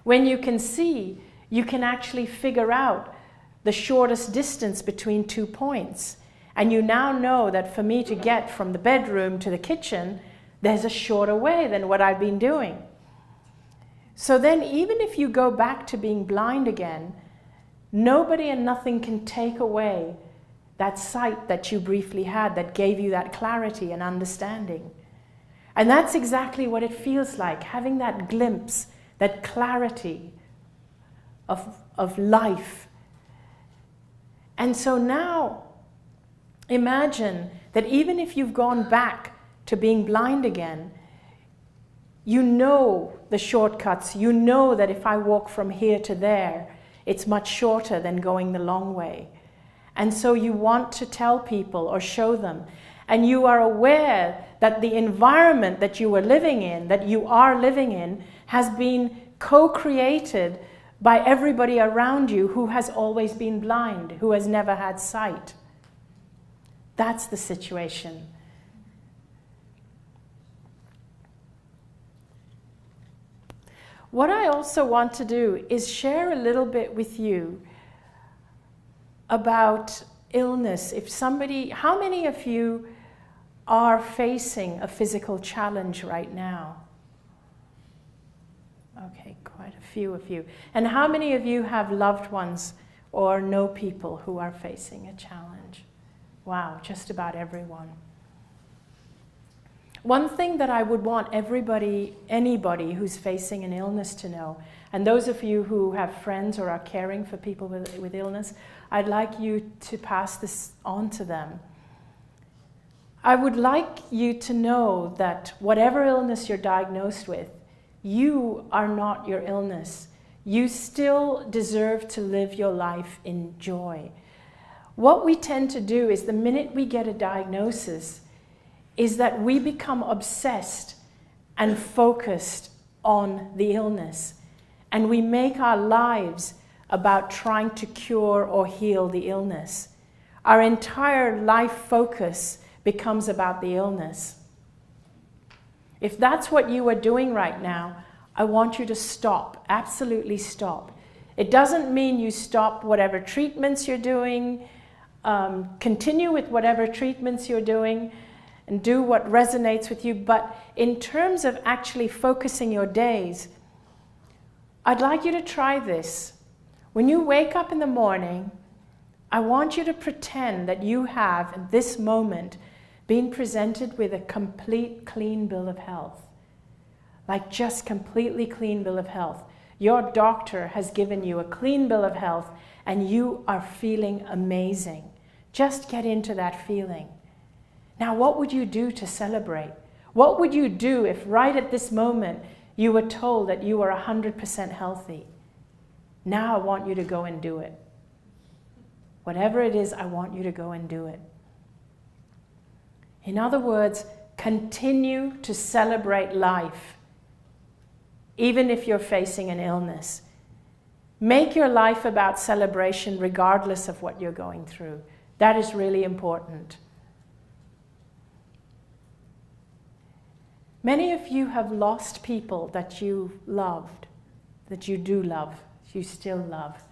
When you can see, you can actually figure out the shortest distance between 2 points. And you now know that for me to get from the bedroom to the kitchen, there's a shorter way than what I've been doing. So then even if you go back to being blind again, nobody and nothing can take away that sight that you briefly had that gave you that clarity and understanding. And that's exactly what it feels like, having that glimpse, that clarity of life. And so now, imagine that even if you've gone back to being blind again, you know the shortcuts. You know that if I walk from here to there, it's much shorter than going the long way. And so you want to tell people or show them. And you are aware that the environment that you were living in, that you are living in, has been co-created by everybody around you who has always been blind, who has never had sight. That's the situation. What I also want to do is share a little bit with you about illness. If somebody, how many of you are facing a physical challenge right now? Okay, quite a few of you. And how many of you have loved ones or know people who are facing a challenge? Wow, just about everyone. One thing that I would want everybody, anybody who's facing an illness to know, and those of you who have friends or are caring for people with illness, I'd like you to pass this on to them. I would like you to know that whatever illness you're diagnosed with, you are not your illness. You still deserve to live your life in joy. What we tend to do is the minute we get a diagnosis is that we become obsessed and focused on the illness. And we make our lives about trying to cure or heal the illness. Our entire life focus becomes about the illness. If that's what you are doing right now, I want you to stop, absolutely stop. It doesn't mean you stop whatever treatments you're doing, continue with whatever treatments you're doing and do what resonates with you. But in terms of actually focusing your days, I'd like you to try this. When you wake up in the morning, I want you to pretend that you have, at this moment, been presented with a complete clean bill of health. Like just completely clean bill of health. Your doctor has given you a clean bill of health and you are feeling amazing. Just get into that feeling. Now, what would you do to celebrate? What would you do if right at this moment you were told that you were 100% healthy? Now I want you to go and do it. Whatever it is, I want you to go and do it. In other words, continue to celebrate life, even if you're facing an illness. Make your life about celebration regardless of what you're going through. That is really important. Many of you have lost people that you loved, that you do love, you still love,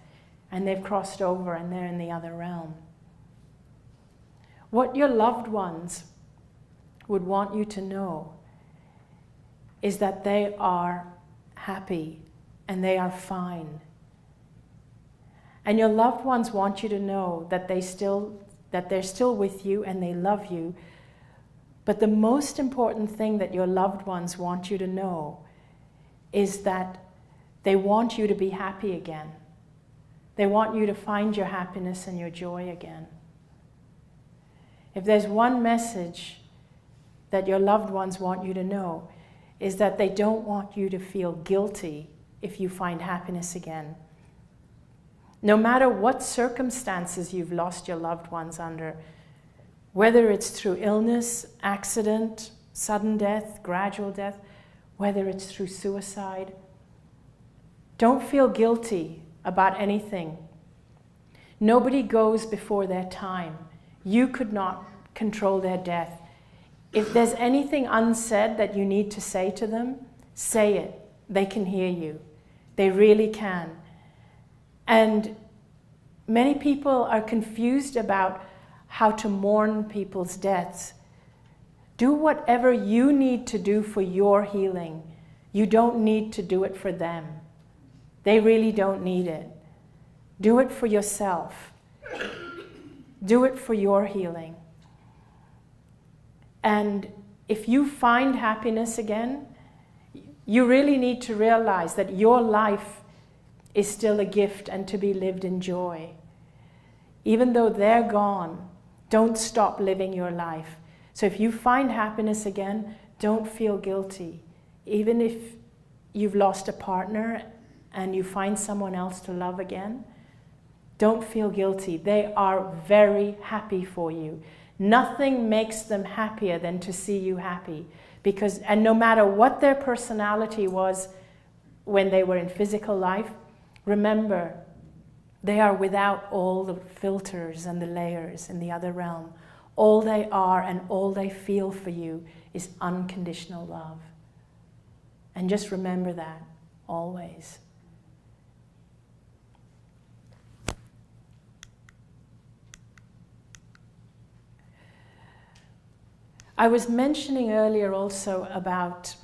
and they've crossed over and they're in the other realm. What your loved ones would want you to know is that they are happy and they are fine. And your loved ones want you to know that they're still with you and they love you. But the most important thing that your loved ones want you to know is that they want you to be happy again. They want you to find your happiness and your joy again. If there's one message that your loved ones want you to know, is that they don't want you to feel guilty if you find happiness again. No matter what circumstances you've lost your loved ones under, whether it's through illness, accident, sudden death, gradual death, whether it's through suicide, don't feel guilty about anything. Nobody goes before their time. You could not control their death. If there's anything unsaid that you need to say to them, say it. They can hear you. They really can. And many people are confused about how to mourn people's deaths. Do whatever you need to do for your healing. You don't need to do it for them. They really don't need it. Do it for yourself. Do it for your healing. And if you find happiness again, you really need to realize that your life is still a gift and to be lived in joy. Even though they're gone, don't stop living your life. So if you find happiness again, don't feel guilty. Even if you've lost a partner and you find someone else to love again, don't feel guilty. They are very happy for you. Nothing makes them happier than to see you happy. And no matter what their personality was when they were in physical life, remember, they are without all the filters and the layers in the other realm. All they are and all they feel for you is unconditional love. And just remember that always. I was mentioning earlier also about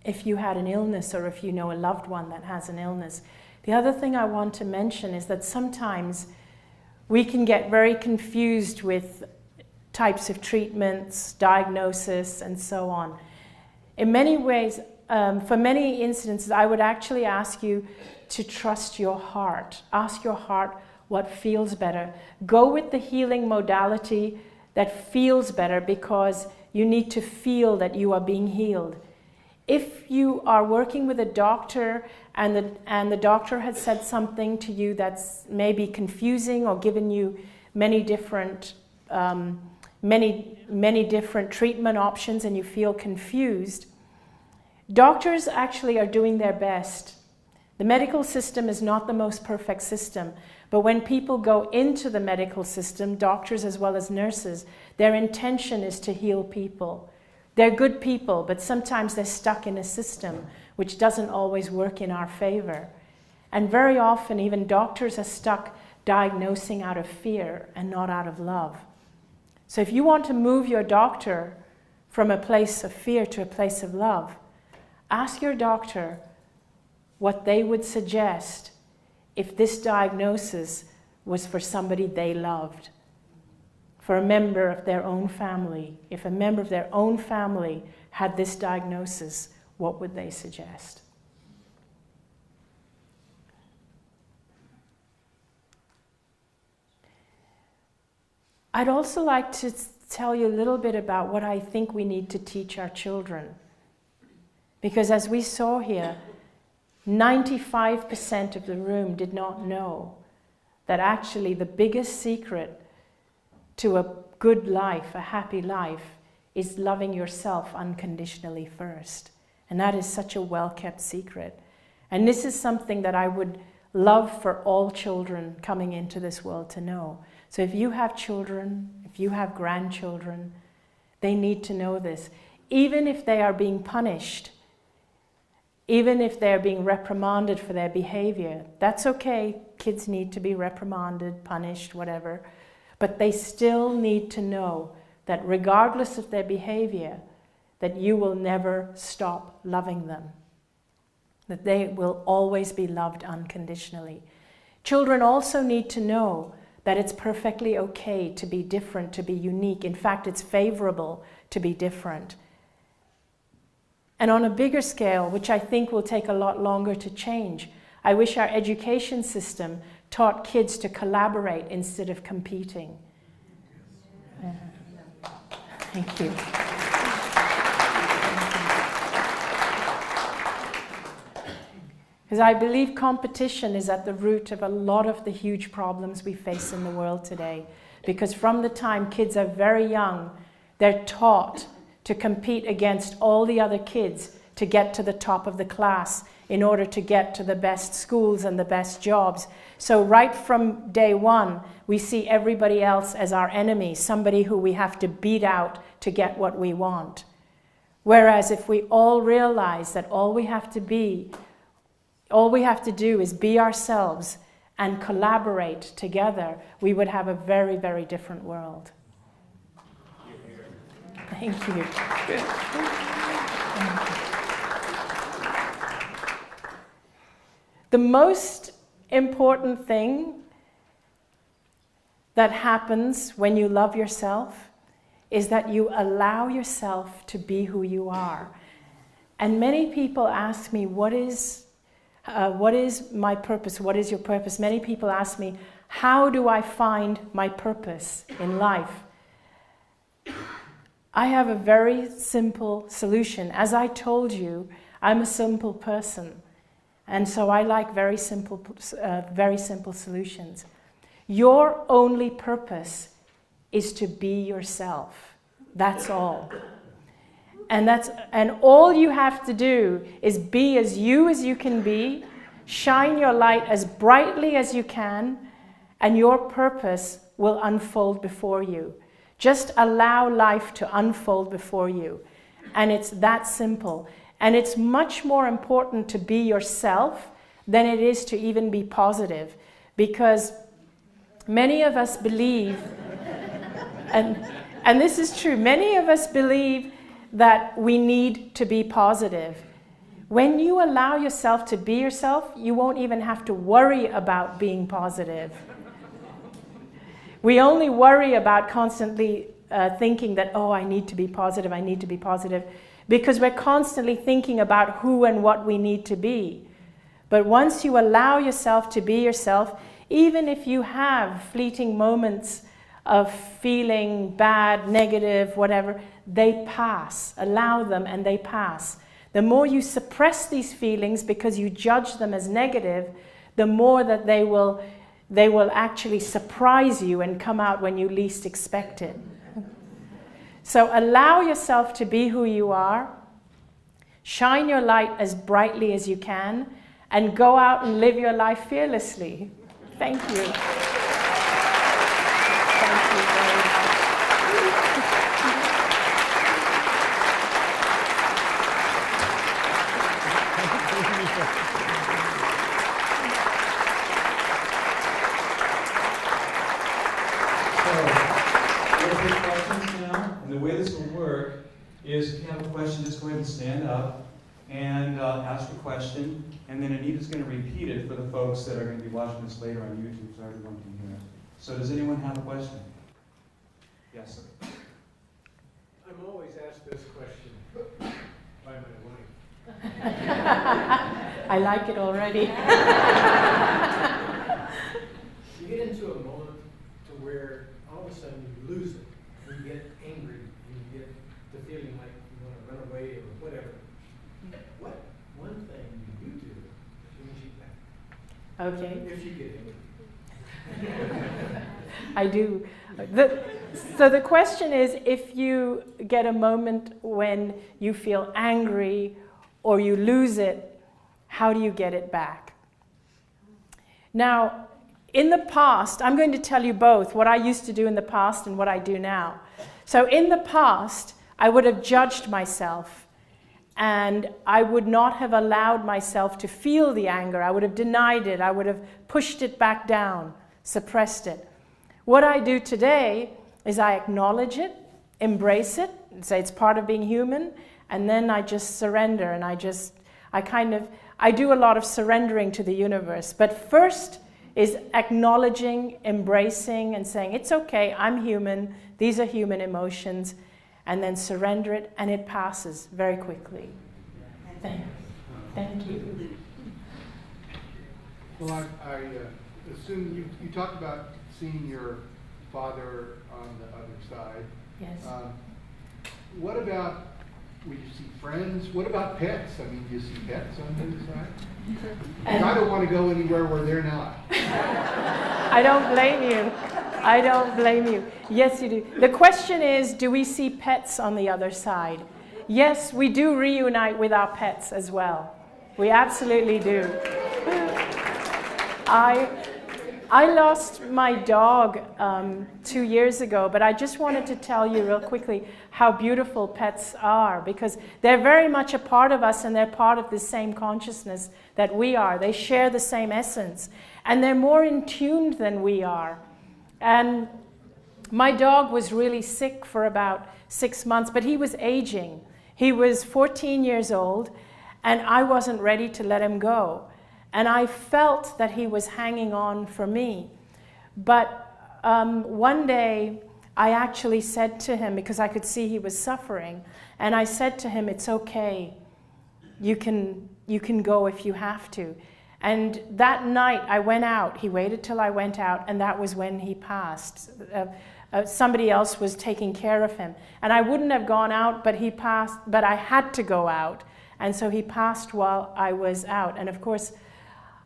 if you had an illness or if you know a loved one that has an illness. The other thing I want to mention is that sometimes we can get very confused with types of treatments, diagnosis, and so on. In many ways, for many instances, I would actually ask you to trust your heart. Ask your heart what feels better. Go with the healing modality that feels better because you need to feel that you are being healed. If you are working with a doctor and the doctor has said something to you that's maybe confusing or given you many different treatment options and you feel confused, doctors actually are doing their best. The medical system is not the most perfect system, but when people go into the medical system, doctors as well as nurses, their intention is to heal people. They're good people, but sometimes they're stuck in a system which doesn't always work in our favor. And very often, even doctors are stuck diagnosing out of fear and not out of love. So if you want to move your doctor from a place of fear to a place of love, ask your doctor what they would suggest if this diagnosis was for somebody they loved, for a member of their own family. If a member of their own family had this diagnosis, what would they suggest? I'd also like to tell you a little bit about what I think we need to teach our children. Because as we saw here, 95% of the room did not know that actually the biggest secret to a good life, a happy life, is loving yourself unconditionally first. And that is such a well-kept secret. And this is something that I would love for all children coming into this world to know. So if you have children, if you have grandchildren, they need to know this. Even if they are being punished, even if they're being reprimanded for their behavior, that's okay. Kids need to be reprimanded, punished, whatever. But they still need to know that regardless of their behavior, that you will never stop loving them. That they will always be loved unconditionally. Children also need to know that it's perfectly okay to be different, to be unique. In fact, it's favorable to be different. And on a bigger scale, which I think will take a lot longer to change, I wish our education system taught kids to collaborate instead of competing. Thank you. Because I believe competition is at the root of a lot of the huge problems we face in the world today. Because from the time kids are very young, they're taught to compete against all the other kids to get to the top of the class in order to get to the best schools and the best jobs. So right from day one, we see everybody else as our enemy, somebody who we have to beat out to get what we want. Whereas if we all realize that all we have to do is be ourselves and collaborate together, we would have a very, very different world. Thank you. Good. The most important thing that happens when you love yourself is that you allow yourself to be who you are. And many people ask me, what is my purpose? What is your purpose? Many people ask me, how do I find my purpose in life? I have a very simple solution. As I told you, I'm a simple person. And so I like very simple solutions. Your only purpose is to be yourself. That's all. And all you have to do is be as you can be, shine your light as brightly as you can, and your purpose will unfold before you. Just allow life to unfold before you. And it's that simple. And it's much more important to be yourself than it is to even be positive. Because many of us believe, and this is true, many of us believe that we need to be positive. When you allow yourself to be yourself, you won't even have to worry about being positive. We only worry about constantly thinking that, oh, I need to be positive, I need to be positive, because we're constantly thinking about who and what we need to be. But once you allow yourself to be yourself, even if you have fleeting moments of feeling bad, negative, whatever, they pass. Allow them and they pass. The more you suppress these feelings because you judge them as negative, the more that they will actually surprise you and come out when you least expect it. So allow yourself to be who you are, shine your light as brightly as you can, and go out and live your life fearlessly. Thank you. Thank you very much. We'll take questions now, and the way this will work is if you have a question, just go ahead and stand up and ask a question, and then Anita's going to repeat it for the folks that are going to be watching this later on YouTube, so everyone can hear it. So does anyone have a question? Yes, sir. I'm always asked this question by my wife. I like it already. You get into a moment to where all of a sudden you lose it, and you get angry, and you get the feeling like you want to run away or whatever. What one thing do you do to win it back? Okay. If you get angry. I do. So the question is, if you get a moment when you feel angry or you lose it, how do you get it back? Now, in the past, I'm going to tell you both what I used to do in the past and what I do now. So in the past, I would have judged myself, and I would not have allowed myself to feel the anger. I would have denied it. I would have pushed it back down, suppressed it. What I do today is I acknowledge it, embrace it, and say it's part of being human, and then I just surrender, and I do a lot of surrendering to the universe. But first is acknowledging, embracing, and saying, it's okay, I'm human, these are human emotions, and then surrender it, and it passes very quickly. Thank you. Well, I assume you talked about seeing your father on the other side. Yes. What about, will you see friends? What about pets? I mean, do you see pets on the other side? Because I don't want to go anywhere where they're not. I don't blame you. I don't blame you. Yes, you do. The question is, do we see pets on the other side? Yes, we do reunite with our pets as well. We absolutely do. I lost my dog 2 years ago, but I just wanted to tell you real quickly how beautiful pets are, because they're very much a part of us, and they're part of the same consciousness that we are. They share the same essence, and they're more in tune than we are. And my dog was really sick for about 6 months, but he was aging. He was 14 years old, and I wasn't ready to let him go. And I felt that he was hanging on for me. But one day, I actually said to him, because I could see he was suffering, and I said to him, it's okay. You can go if you have to. And that night, I went out. He waited till I went out, and that was when he passed. Somebody else was taking care of him. And I wouldn't have gone out, but he passed, but I had to go out. And so he passed while I was out. And of course,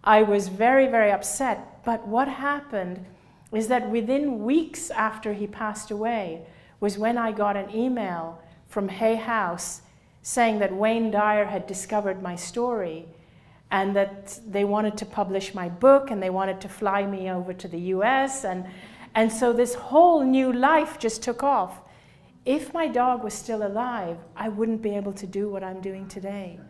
I was very, very upset. But what happened is that within weeks after he passed away was when I got an email from Hay House saying that Wayne Dyer had discovered my story, and that they wanted to publish my book, and they wanted to fly me over to the US. And so this whole new life just took off. If my dog was still alive, I wouldn't be able to do what I'm doing today.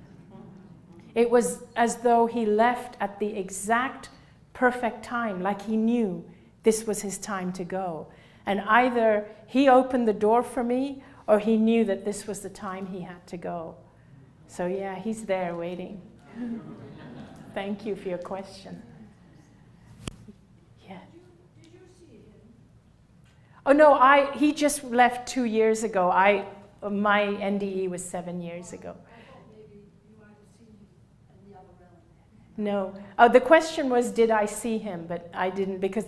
It was as though he left at the exact perfect time, like he knew this was his time to go. And either he opened the door for me, or he knew that this was the time he had to go. So yeah, he's there waiting. Thank you for your question. Yeah. Did you see him? Oh no, he just left 2 years ago. My NDE was 7 years ago. Maybe you might have seen him in the other realm. No. Oh, the question was, did I see him? But I didn't, because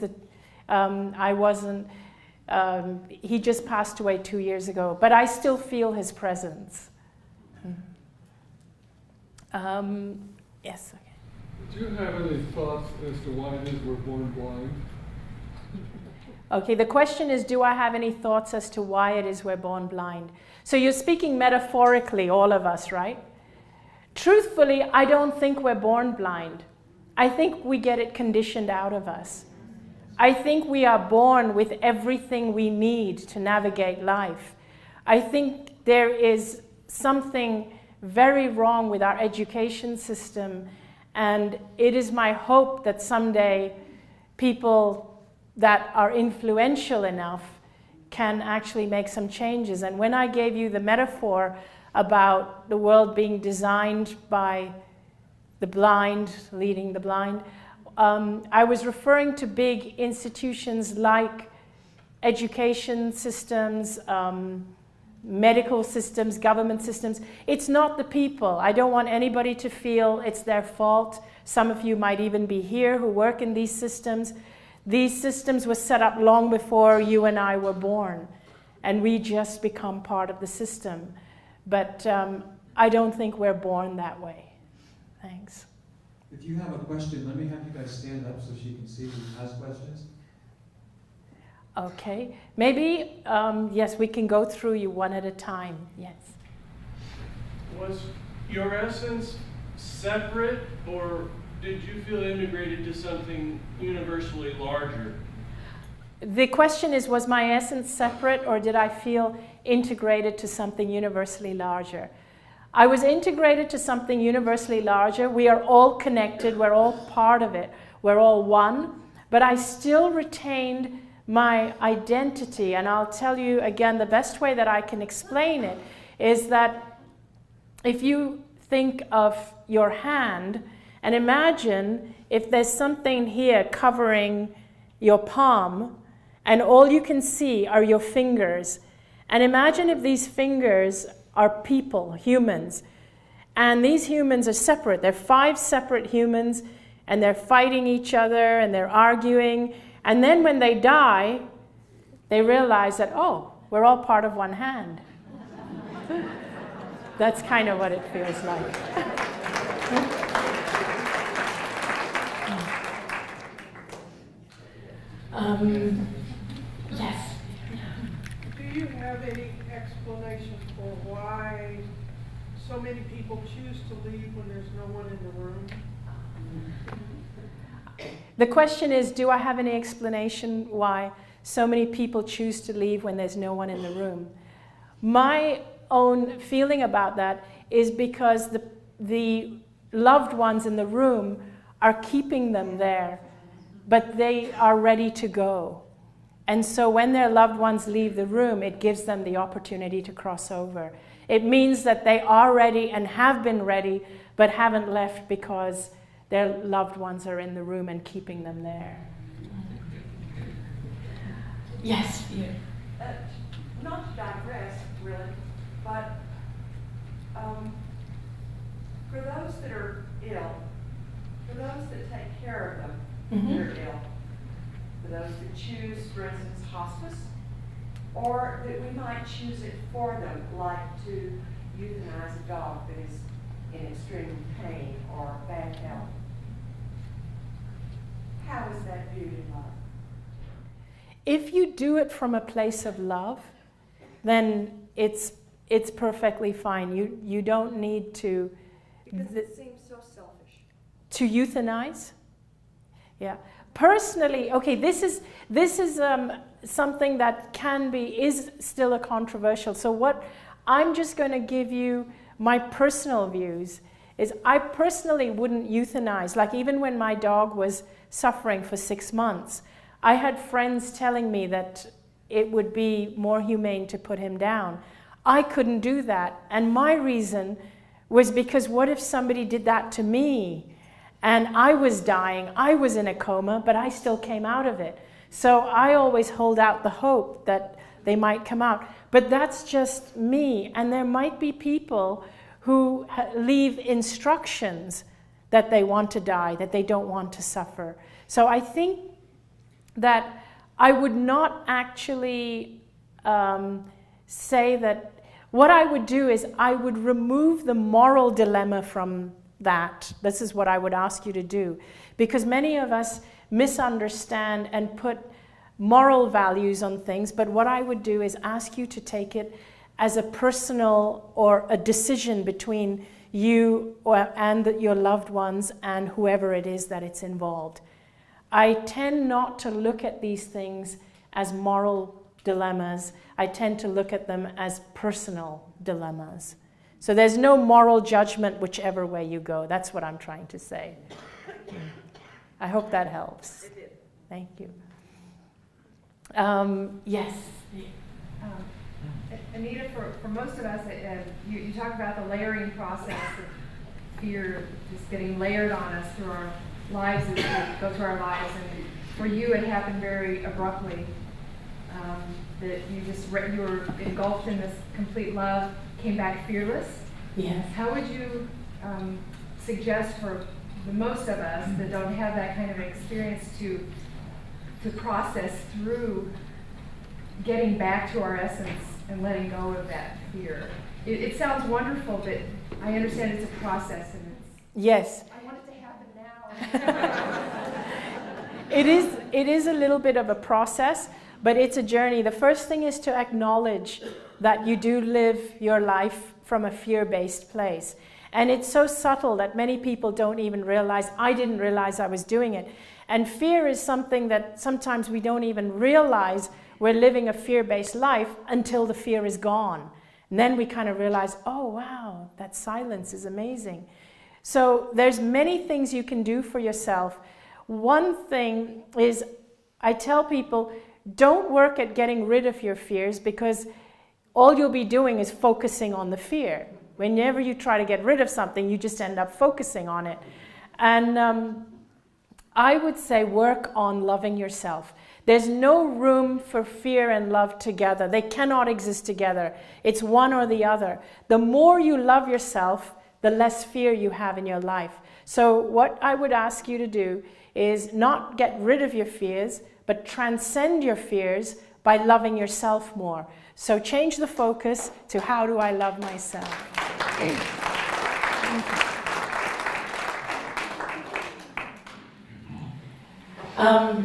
I wasn't. He just passed away 2 years ago. But I still feel his presence. Yes. Okay. Do you have any thoughts as to why it is we're born blind? Okay, the question is, do I have any thoughts as to why it is we're born blind? So you're speaking metaphorically, all of us, right? Truthfully, I don't think we're born blind. I think we get it conditioned out of us. I think we are born with everything we need to navigate life. I think there is something very wrong with our education system, and it is my hope that someday people that are influential enough can actually make some changes. And when I gave you the metaphor about the world being designed by the blind, leading the blind, I was referring to big institutions like education systems, medical systems, government systems. It's not the people. I don't want anybody to feel it's their fault. Some of you might even be here who work in these systems. These systems were set up long before you and I were born, and we just become part of the system. But I don't think we're born that way. Thanks. If you have a question, let me have you guys stand up so she can see who has questions. Okay. Maybe, yes, we can go through you one at a time. Yes. Was your essence separate, or did you feel integrated to something universally larger? The question is, was my essence separate, or did I feel integrated to something universally larger? I was integrated to something universally larger. We are all connected. We're all part of it. We're all one. But I still retained my identity. And I'll tell you again, the best way that I can explain it is that if you think of your hand, and imagine if there's something here covering your palm, and all you can see are your fingers. And imagine if these fingers are people, humans, and these humans are separate. They're 5 separate humans, and they're fighting each other, and they're arguing. And then when they die, they realize that, oh, we're all part of one hand. That's kind of what it feels like. Yes. Do you have any explanation for why so many people choose to leave when there's no one in the room? The question is, do I have any explanation why so many people choose to leave when there's no one in the room? My own feeling about that is because the loved ones in the room are keeping them there, but they are ready to go. And so when their loved ones leave the room, it gives them the opportunity to cross over. It means that they are ready and have been ready, but haven't left because their loved ones are in the room and keeping them there. Yes, you. Not to digress, really, but for those that are ill, for those that take care of them when they're ill, for those that choose, for instance, hospice, or that we might choose it for them, like to euthanize a dog that is in extreme pain or bad health. How is that viewed in love? If you do it from a place of love, then it's perfectly fine. You don't need to. Because it seems so selfish. To euthanize? Yeah. Personally, okay, this is something that is still a controversial. So what I'm just going to give you my personal views is I personally wouldn't euthanize. Like even when my dog was suffering for 6 months, I had friends telling me that it would be more humane to put him down. I couldn't do that. And my reason was because what if somebody did that to me? And I was dying, I was in a coma, but I still came out of it. So I always hold out the hope that they might come out. But that's just me. And there might be people who leave instructions that they want to die, that they don't want to suffer. So I think that I would not actually say that. What I would do is I would remove the moral dilemma from that. This is what I would ask you to do. Because many of us misunderstand and put moral values on things, but what I would do is ask you to take it as a personal or a decision between you and your loved ones and whoever it is that it's involved. I tend not to look at these things as moral dilemmas. I tend to look at them as personal dilemmas. So there's no moral judgment whichever way you go. That's what I'm trying to say. I hope that helps. It did. Thank you. Yes. Anita, for most of us, you talk about the layering process of fear just getting layered on us through our lives as we go through our lives. And for you, it happened very abruptly. That you were engulfed in this complete love, came back fearless. Yes. How would you suggest for the most of us that don't have that kind of experience to process through getting back to our essence and letting go of that fear? It sounds wonderful, but I understand it's a process, and it's. Yes. I want it to happen now. It is a little bit of a process, but it's a journey. The first thing is to acknowledge that you do live your life from a fear-based place. And it's so subtle that many people don't even realize. I didn't realize I was doing it. And fear is something that sometimes we don't even realize we're living a fear-based life until the fear is gone. And then we kind of realize, oh wow, that silence is amazing. So there's many things you can do for yourself. One thing is, I tell people, don't work at getting rid of your fears, because all you'll be doing is focusing on the fear. Whenever you try to get rid of something, you just end up focusing on it. And I would say work on loving yourself. There's no room for fear and love together. They cannot exist together. It's one or the other. The more you love yourself, the less fear you have in your life. So what I would ask you to do is not get rid of your fears, but transcend your fears by loving yourself more. So change the focus to how do I love myself?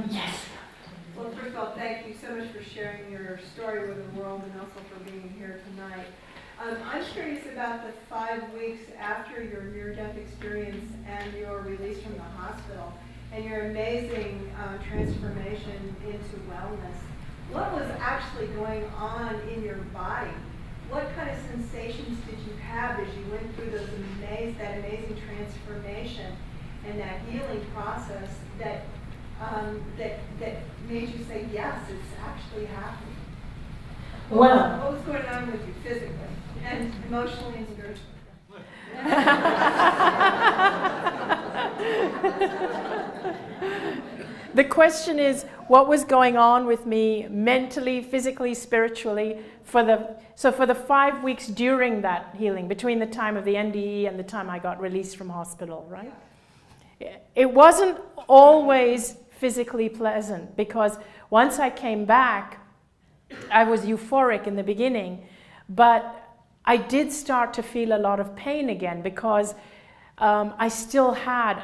Yes. Well, first of all, thank you so much for sharing your story with the world, and also for being here tonight. I'm curious about the 5 weeks after your near-death experience and your release from the hospital, and your amazing transformation into wellness. What was actually going on in your body? What kind of sensations did you have as you went through that amazing transformation and that healing process that made you say, yes, it's actually happening? Well, what was going on with you physically and emotionally and spiritually? The question is, what was going on with me mentally, physically, spiritually for the 5 weeks during that healing, between the time of the NDE and the time I got released from hospital, right? It wasn't always physically pleasant, because once I came back, I was euphoric in the beginning, but I did start to feel a lot of pain again, because I still had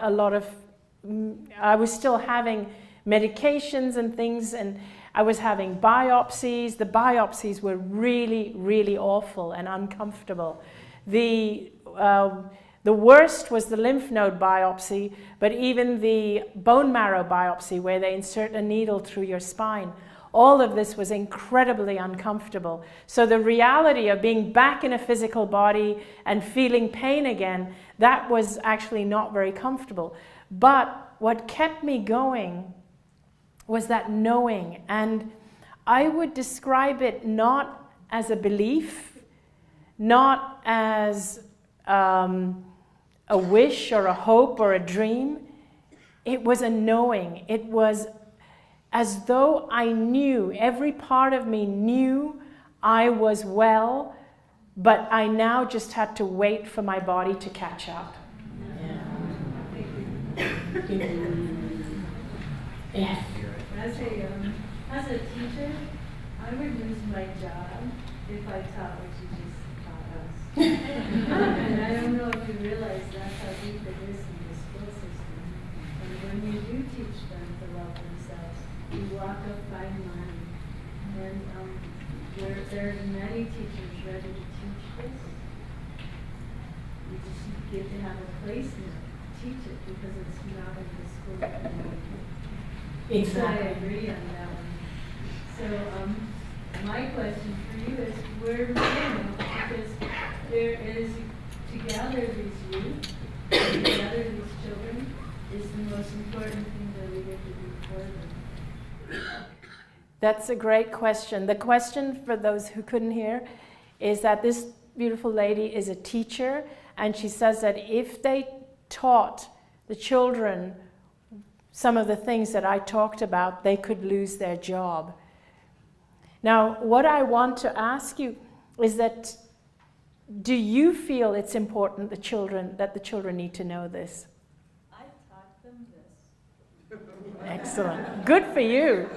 I was still having medications and things, and I was having biopsies. The biopsies were really, really awful and uncomfortable. The worst was the lymph node biopsy, but even the bone marrow biopsy, where they insert a needle through your spine, all of this was incredibly uncomfortable. So the reality of being back in a physical body and feeling pain again, that was actually not very comfortable. But what kept me going was that knowing. And I would describe it not as a belief, not as a wish or a hope or a dream. It was a knowing. It was as though I knew, every part of me knew I was well, but I now just had to wait for my body to catch up. Yes. As a teacher, I would lose my job if I taught what you just taught us. And I don't know if you realize that's how deep it is in the school system. And when you do teach them to love themselves, you walk a fine line. And there are many teachers ready to teach this. You just get to have a place and teach it, because it's not in the school community. Exactly. So I agree on that one. So my question for you is, where do we go? Because there is, to gather these youth, to gather these children, is the most important thing that we get to do for them. That's a great question. The question, for those who couldn't hear, is that this beautiful lady is a teacher, and she says that if they taught the children some of the things that I talked about, they could lose their job. Now, what I want to ask you is that, do you feel it's important that the children need to know this? I taught them this. Excellent. Good for you.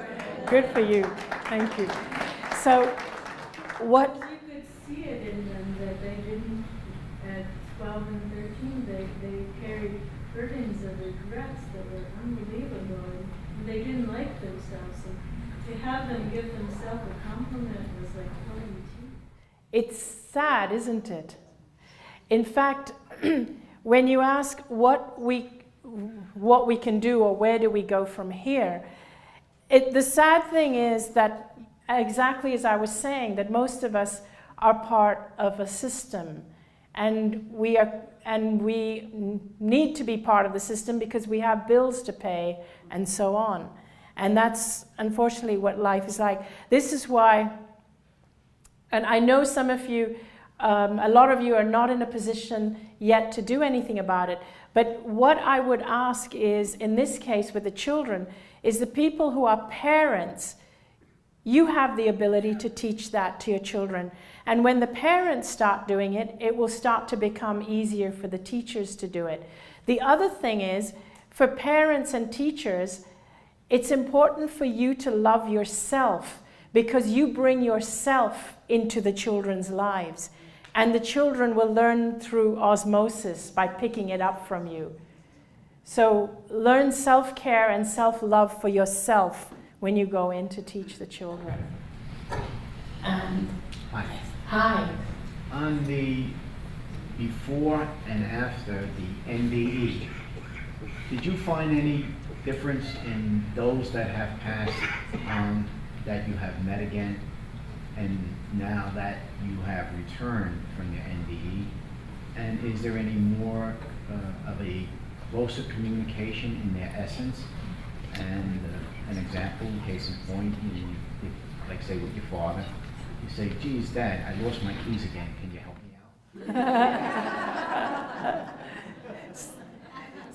Good for you. Thank you. So, what... You could see it in them that they didn't, at 12 and 13, they carried burdens of regrets that were unbelievable. And they didn't like themselves. And to have them give themselves a compliment was like pulling teeth. It's sad, isn't it? In fact, when you ask what we can do or where do we go from here, the sad thing is that, exactly as I was saying, that most of us are part of a system, and we need to be part of the system because we have bills to pay and so on. And that's unfortunately what life is like. This is why, and I know some of you, a lot of you are not in a position yet to do anything about it, but what I would ask is, in this case with the children, is the people who are parents, you have the ability to teach that to your children. And when the parents start doing it, it will start to become easier for the teachers to do it. The other thing is, for parents and teachers, it's important for you to love yourself, because you bring yourself into the children's lives. And the children will learn through osmosis by picking it up from you. So learn self-care and self-love for yourself when you go in to teach the children. Hi. Hi. On the before and after the NDE, did you find any difference in those that have passed on that you have met again, and now that you have returned from your NDE? And is there any more of a closer communication in their essence? And an example, case in point, like say with your father, you say, geez, Dad, I lost my keys again, can you help me out?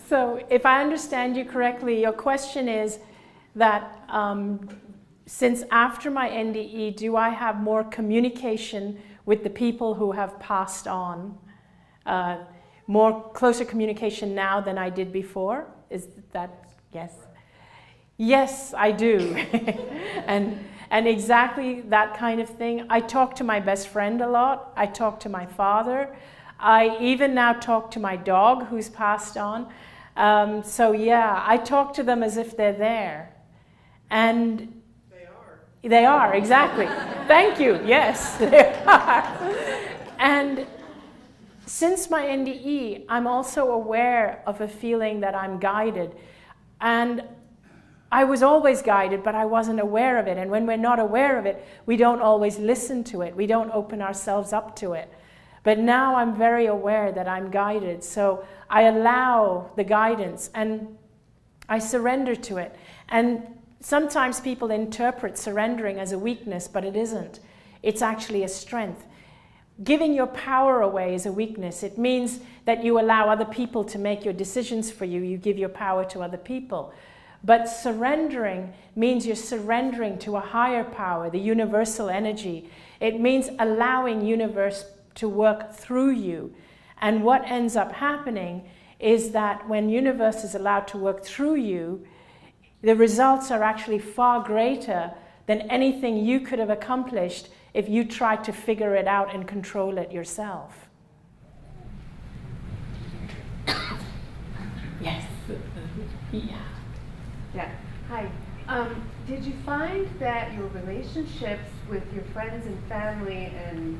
So if I understand you correctly, your question is that since after my NDE, do I have more communication with the people who have passed on? More closer communication now than I did before? Is that, yes? Yes, I do. and exactly that kind of thing. I talk to my best friend a lot. I talk to my father. I even now talk to my dog who's passed on. So yeah, I talk to them as if they're there. And they are, exactly. Thank you, yes, they are. And since my NDE, I'm also aware of a feeling that I'm guided. And I was always guided, but I wasn't aware of it. And when we're not aware of it, we don't always listen to it. We don't open ourselves up to it. But now I'm very aware that I'm guided. So I allow the guidance and I surrender to it. And sometimes people interpret surrendering as a weakness, but it isn't. It's actually a strength. Giving your power away is a weakness. It means that you allow other people to make your decisions for you. You give your power to other people. But surrendering means you're surrendering to a higher power, the universal energy. It means allowing universe to work through you. And what ends up happening is that when universe is allowed to work through you, the results are actually far greater than anything you could have accomplished if you tried to figure it out and control it yourself. Yes. Yeah. Yeah. Hi. Did you find that your relationships with your friends and family and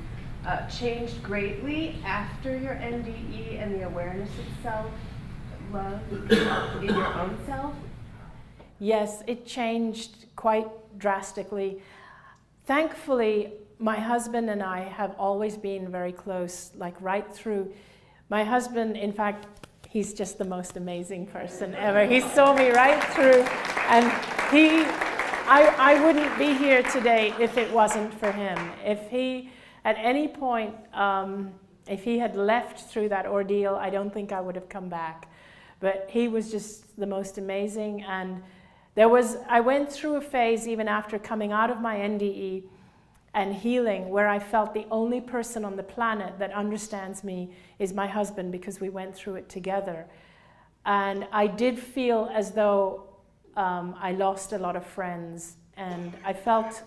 changed greatly after your NDE and the awareness of self-love in your own self? Yes, it changed quite drastically. Thankfully, my husband and I have always been very close, like right through. My husband, in fact, he's just the most amazing person ever. He saw me right through, and I wouldn't be here today if it wasn't for him. If he, at any point, if he had left through that ordeal, I don't think I would have come back. But he was just the most amazing. And I went through a phase even after coming out of my NDE and healing, where I felt the only person on the planet that understands me is my husband, because we went through it together. And I did feel as though I lost a lot of friends, and I felt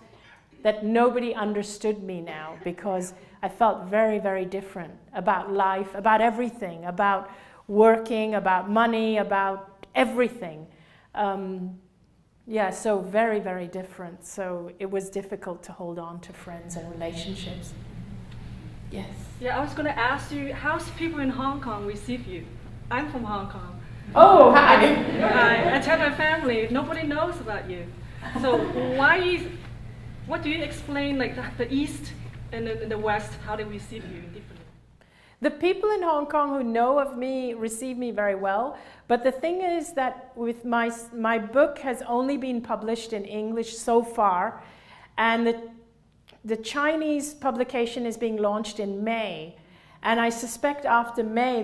that nobody understood me now, because I felt very, very different about life, about everything, about working, about money, about everything. Yeah, so very, very different. So it was difficult to hold on to friends and relationships. Yes? Yeah, I was going to ask you, how's people in Hong Kong receive you? I'm from Hong Kong. Oh, hi! I tell my family, nobody knows about you. So what do you explain, like the East and the West, how they receive you differently? The people in Hong Kong who know of me receive me very well, but the thing is that with my book has only been published in English so far, and the Chinese publication is being launched in May, and I suspect after May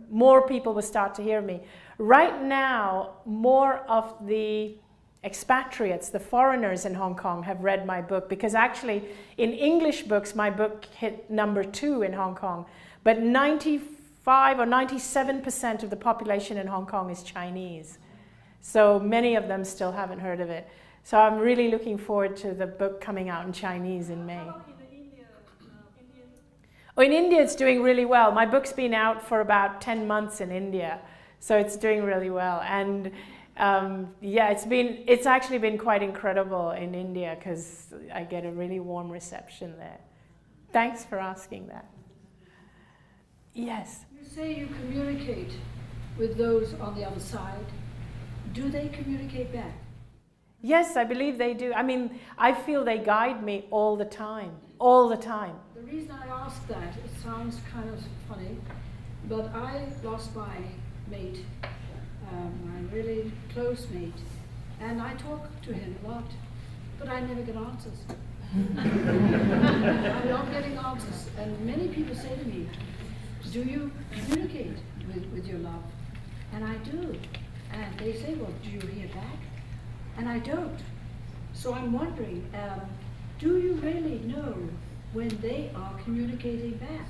more people will start to hear me. Right now, more of the expatriates, the foreigners in Hong Kong, have read my book, because actually in English books my book hit #2 in Hong Kong, but 95 or 97% of the population in Hong Kong is Chinese, so many of them still haven't heard of it. So I'm really looking forward to the book coming out in Chinese in May. How about in India? Oh, in India it's doing really well. My book's been out for about 10 months in India, so it's doing really well. And yeah, it's actually been quite incredible in India, because I get a really warm reception there. Thanks for asking that. Yes? You say you communicate with those on the other side. Do they communicate back? Yes, I believe they do. I mean, I feel they guide me all the time. All the time. The reason I ask that, it sounds kind of funny, but I lost my mate, my really close mate, and I talk to him a lot, but I never get answers. I'm not getting answers, and many people say to me, do you communicate with your love? And I do. And they say, well, do you hear back? And I don't. So I'm wondering, do you really know when they are communicating back?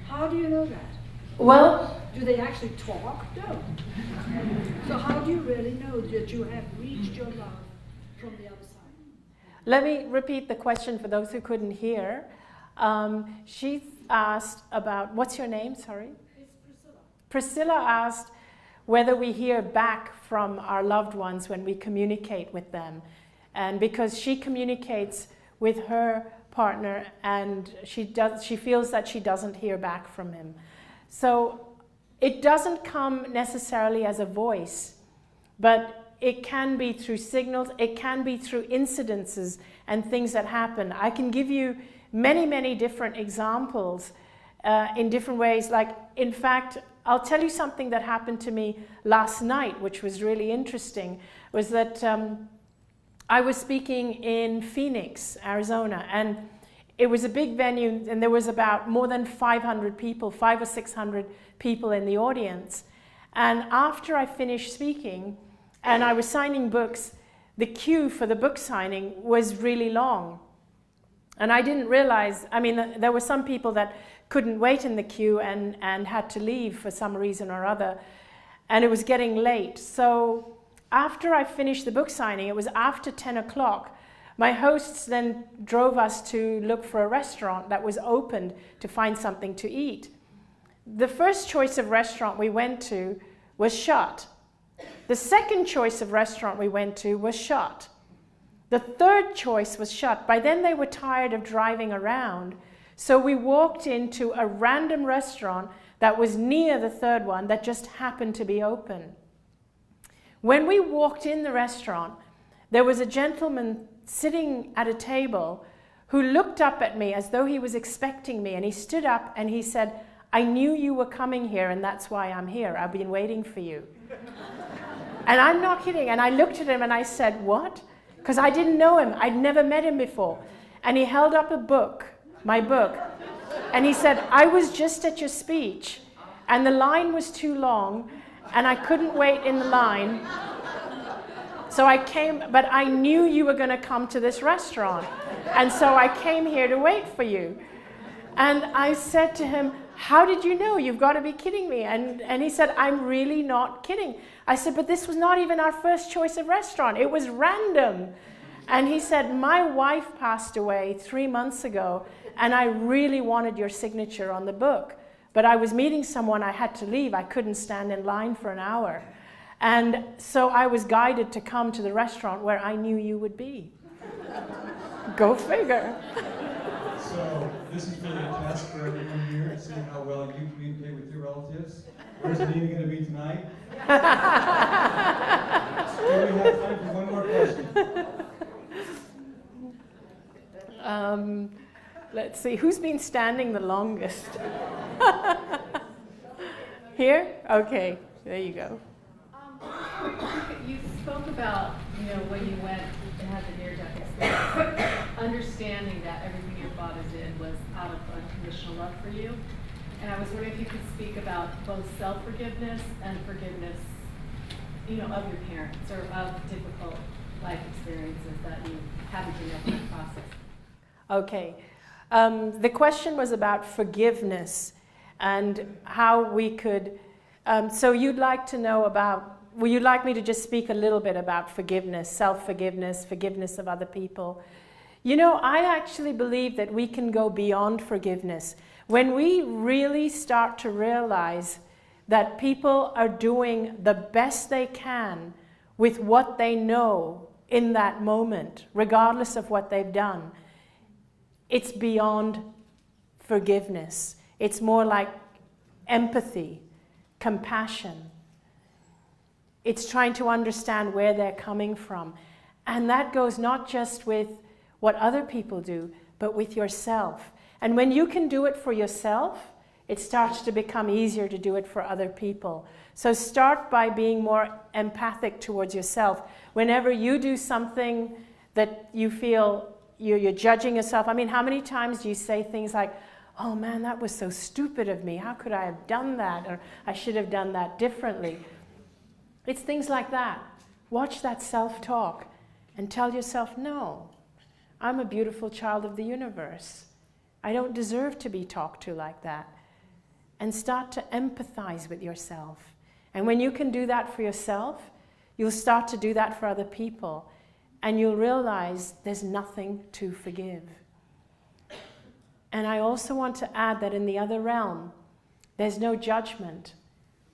How do you know that? Well, do they actually talk? No. So how do you really know that you have reached your love from the other side? Let me repeat the question for those who couldn't hear. She asked about, what's your name, sorry? It's Priscilla. Priscilla asked whether we hear back from our loved ones when we communicate with them. And because she communicates with her partner, and she feels that she doesn't hear back from him. So it doesn't come necessarily as a voice, but it can be through signals, it can be through incidences and things that happen. I can give you many, many different examples in different ways. Like, in fact, I'll tell you something that happened to me last night, which was really interesting, was that I was speaking in Phoenix, Arizona, and it was a big venue, and there was about more than 500 people, 500 or 600 people in the audience. And after I finished speaking, and I was signing books, the queue for the book signing was really long. And I didn't realize, I mean, there were some people that couldn't wait in the queue and had to leave for some reason or other, and it was getting late. So after I finished the book signing, it was after 10 o'clock, my hosts then drove us to look for a restaurant that was opened to find something to eat. The first choice of restaurant we went to was shut. The second choice of restaurant we went to was shut. The third choice was shut. By then they were tired of driving around, so we walked into a random restaurant that was near the third one that just happened to be open. When we walked in the restaurant, there was a gentleman sitting at a table who looked up at me as though he was expecting me, and he stood up and he said, "I knew you were coming here, and that's why I'm here. I've been waiting for you." And I'm not kidding. And I looked at him and I said, what? Because I didn't know him. I'd never met him before. And he held up a book, my book. And he said, I was just at your speech. And the line was too long. And I couldn't wait in the line. So I came, but I knew you were going to come to this restaurant. And so I came here to wait for you. And I said to him, how did you know? You've got to be kidding me. And he said, I'm really not kidding. I said, but this was not even our first choice of restaurant. It was random. And he said, my wife passed away 3 months ago, and I really wanted your signature on the book. But I was meeting someone, I had to leave. I couldn't stand in line for an hour. And so I was guided to come to the restaurant where I knew you would be. Go figure. So this is really a test for everyone here to see how well you communicate with your relatives. Where's Anita going to be tonight? Do we have time for one more question? Let's see, who's been standing the longest? Here? Okay, there you go. You spoke about, when you went and had the near-death experience, understanding that everything your father did was out of unconditional love for you. And I was wondering if you could speak about both self-forgiveness and forgiveness, of your parents or of difficult life experiences that you had to bring up in that process. Okay. The question was about forgiveness and how we could, so you'd like to know about, would you like me to just speak a little bit about forgiveness, self-forgiveness, forgiveness of other people? I actually believe that we can go beyond forgiveness. When we really start to realize that people are doing the best they can with what they know in that moment, regardless of what they've done, it's beyond forgiveness. It's more like empathy, compassion. It's trying to understand where they're coming from. And that goes not just with what other people do, but with yourself. And when you can do it for yourself, it starts to become easier to do it for other people. So start by being more empathic towards yourself. Whenever you do something that you feel you're judging yourself. I mean, how many times do you say things like, oh man, that was so stupid of me. How could I have done that? Or I should have done that differently. It's things like that. Watch that self-talk and tell yourself, no, I'm a beautiful child of the universe. I don't deserve to be talked to like that. And start to empathize with yourself. And when you can do that for yourself, you'll start to do that for other people. And you'll realize there's nothing to forgive. And I also want to add that in the other realm, there's no judgment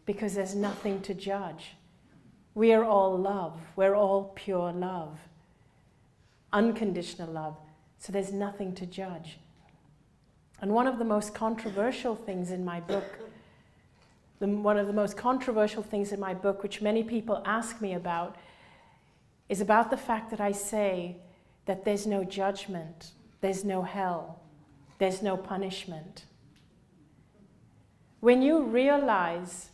because there's nothing to judge. We are all love. We're all pure love. Unconditional love. So there's nothing to judge. And one of the most controversial things in my book, which many people ask me about, is about the fact that I say that there's no judgment, there's no hell, there's no punishment. When you realize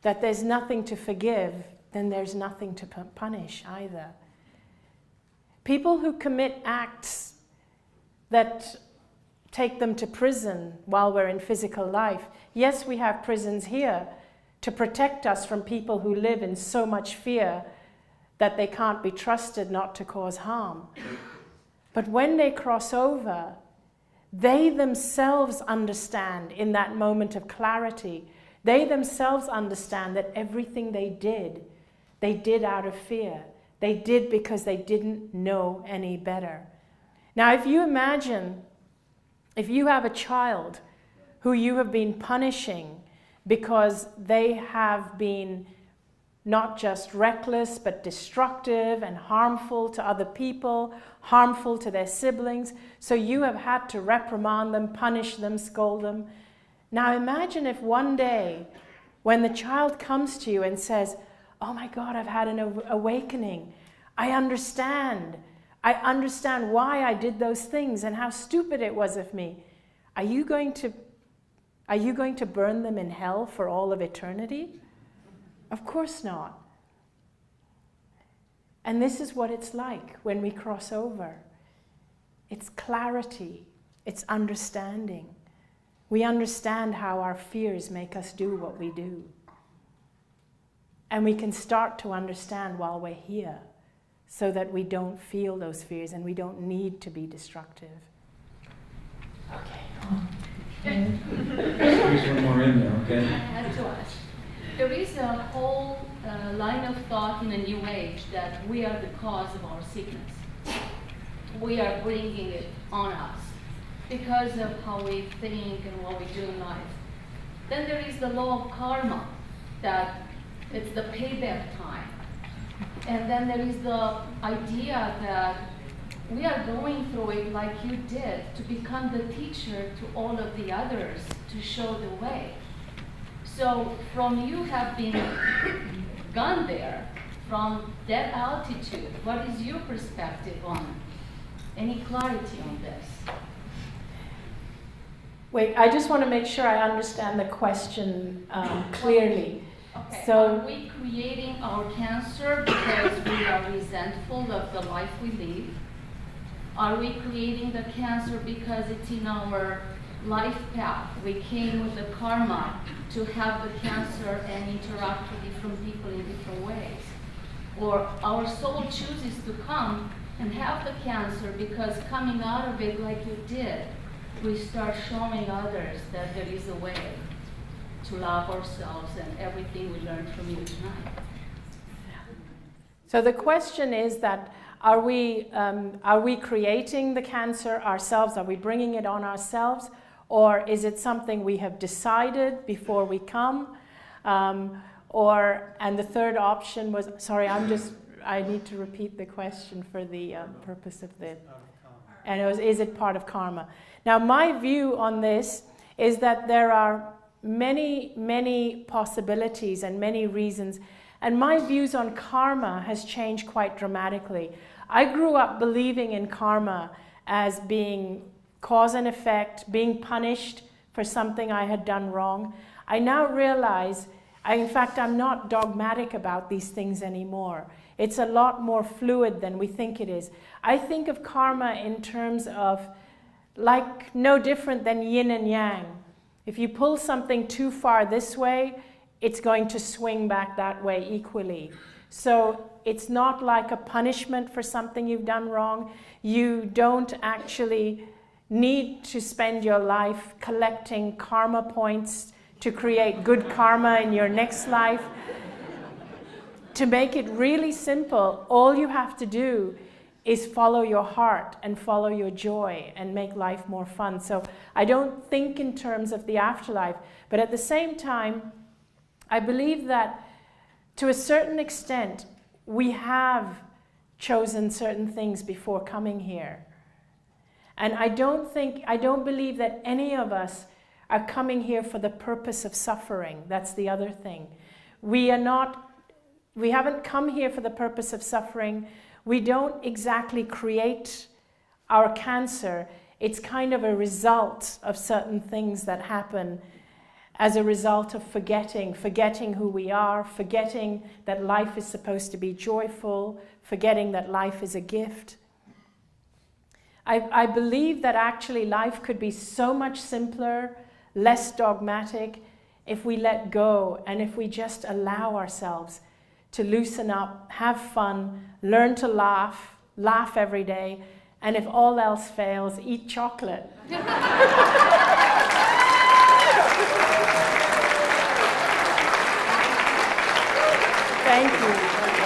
that there's nothing to forgive, then there's nothing to punish either. People who commit acts that take them to prison while we're in physical life, yes, we have prisons here to protect us from people who live in so much fear that they can't be trusted not to cause harm. But when they cross over, they themselves understand in that moment of clarity, they themselves understand that everything they did out of fear. They did because they didn't know any better. Now, if you imagine, if you have a child who you have been punishing because they have been not just reckless, but destructive and harmful to other people, harmful to their siblings. So you have had to reprimand them, punish them, scold them. Now imagine if one day, when the child comes to you and says, oh my God, I've had an awakening. I understand why I did those things and how stupid it was of me. Are you going to burn them in hell for all of eternity? Of course not. And this is what it's like when we cross over. It's clarity, it's understanding. We understand how our fears make us do what we do. And we can start to understand while we're here, so that we don't feel those fears and we don't need to be destructive. Okay. There's one more in there, okay? I had to ask. There is a whole line of thought in the New Age that we are the cause of our sickness. We are bringing it on us because of how we think and what we do in life. Then there is the law of karma, that it's the payback time. And then there is the idea that we are going through it like you did, to become the teacher to all of the others, to show the way. So from you have been gone there, from that altitude, what is your perspective on? Any clarity on this? Wait, I just want to make sure I understand the question clearly. Okay. So, are we creating our cancer because we are resentful of the life we live? Are we creating the cancer because it's in our life path? We came with the karma to have the cancer and interact with different people in different ways. Or our soul chooses to come and have the cancer because coming out of it like you did, we start showing others that there is a way to love ourselves and everything we learned from you tonight. So the question is that are we creating the cancer ourselves? Are we bringing it on ourselves? Or is it something we have decided before we come? And the third option was, sorry, I need to repeat the question for the purpose of the, and it was, is it part of karma? Now my view on this is that there are many, many possibilities and many reasons. And my views on karma has changed quite dramatically. I grew up believing in karma as being cause and effect, being punished for something I had done wrong. I now realize, in fact, I'm not dogmatic about these things anymore. It's a lot more fluid than we think it is. I think of karma in terms of like no different than yin and yang. If you pull something too far this way, it's going to swing back that way equally. So it's not like a punishment for something you've done wrong. You don't actually need to spend your life collecting karma points to create good karma in your next life. To make it really simple, all you have to do is follow your heart and follow your joy and make life more fun. So I don't think in terms of the afterlife, but at the same time, I believe that to a certain extent, we have chosen certain things before coming here. And I don't believe that any of us are coming here for the purpose of suffering. That's the other thing. We haven't come here for the purpose of suffering. We don't exactly create our cancer. It's kind of a result of certain things that happen as a result of forgetting who we are, forgetting that life is supposed to be joyful, forgetting that life is a gift. I believe that actually life could be so much simpler, less dogmatic, if we let go and if we just allow ourselves to loosen up, have fun, learn to laugh every day, and if all else fails, eat chocolate. Thank you.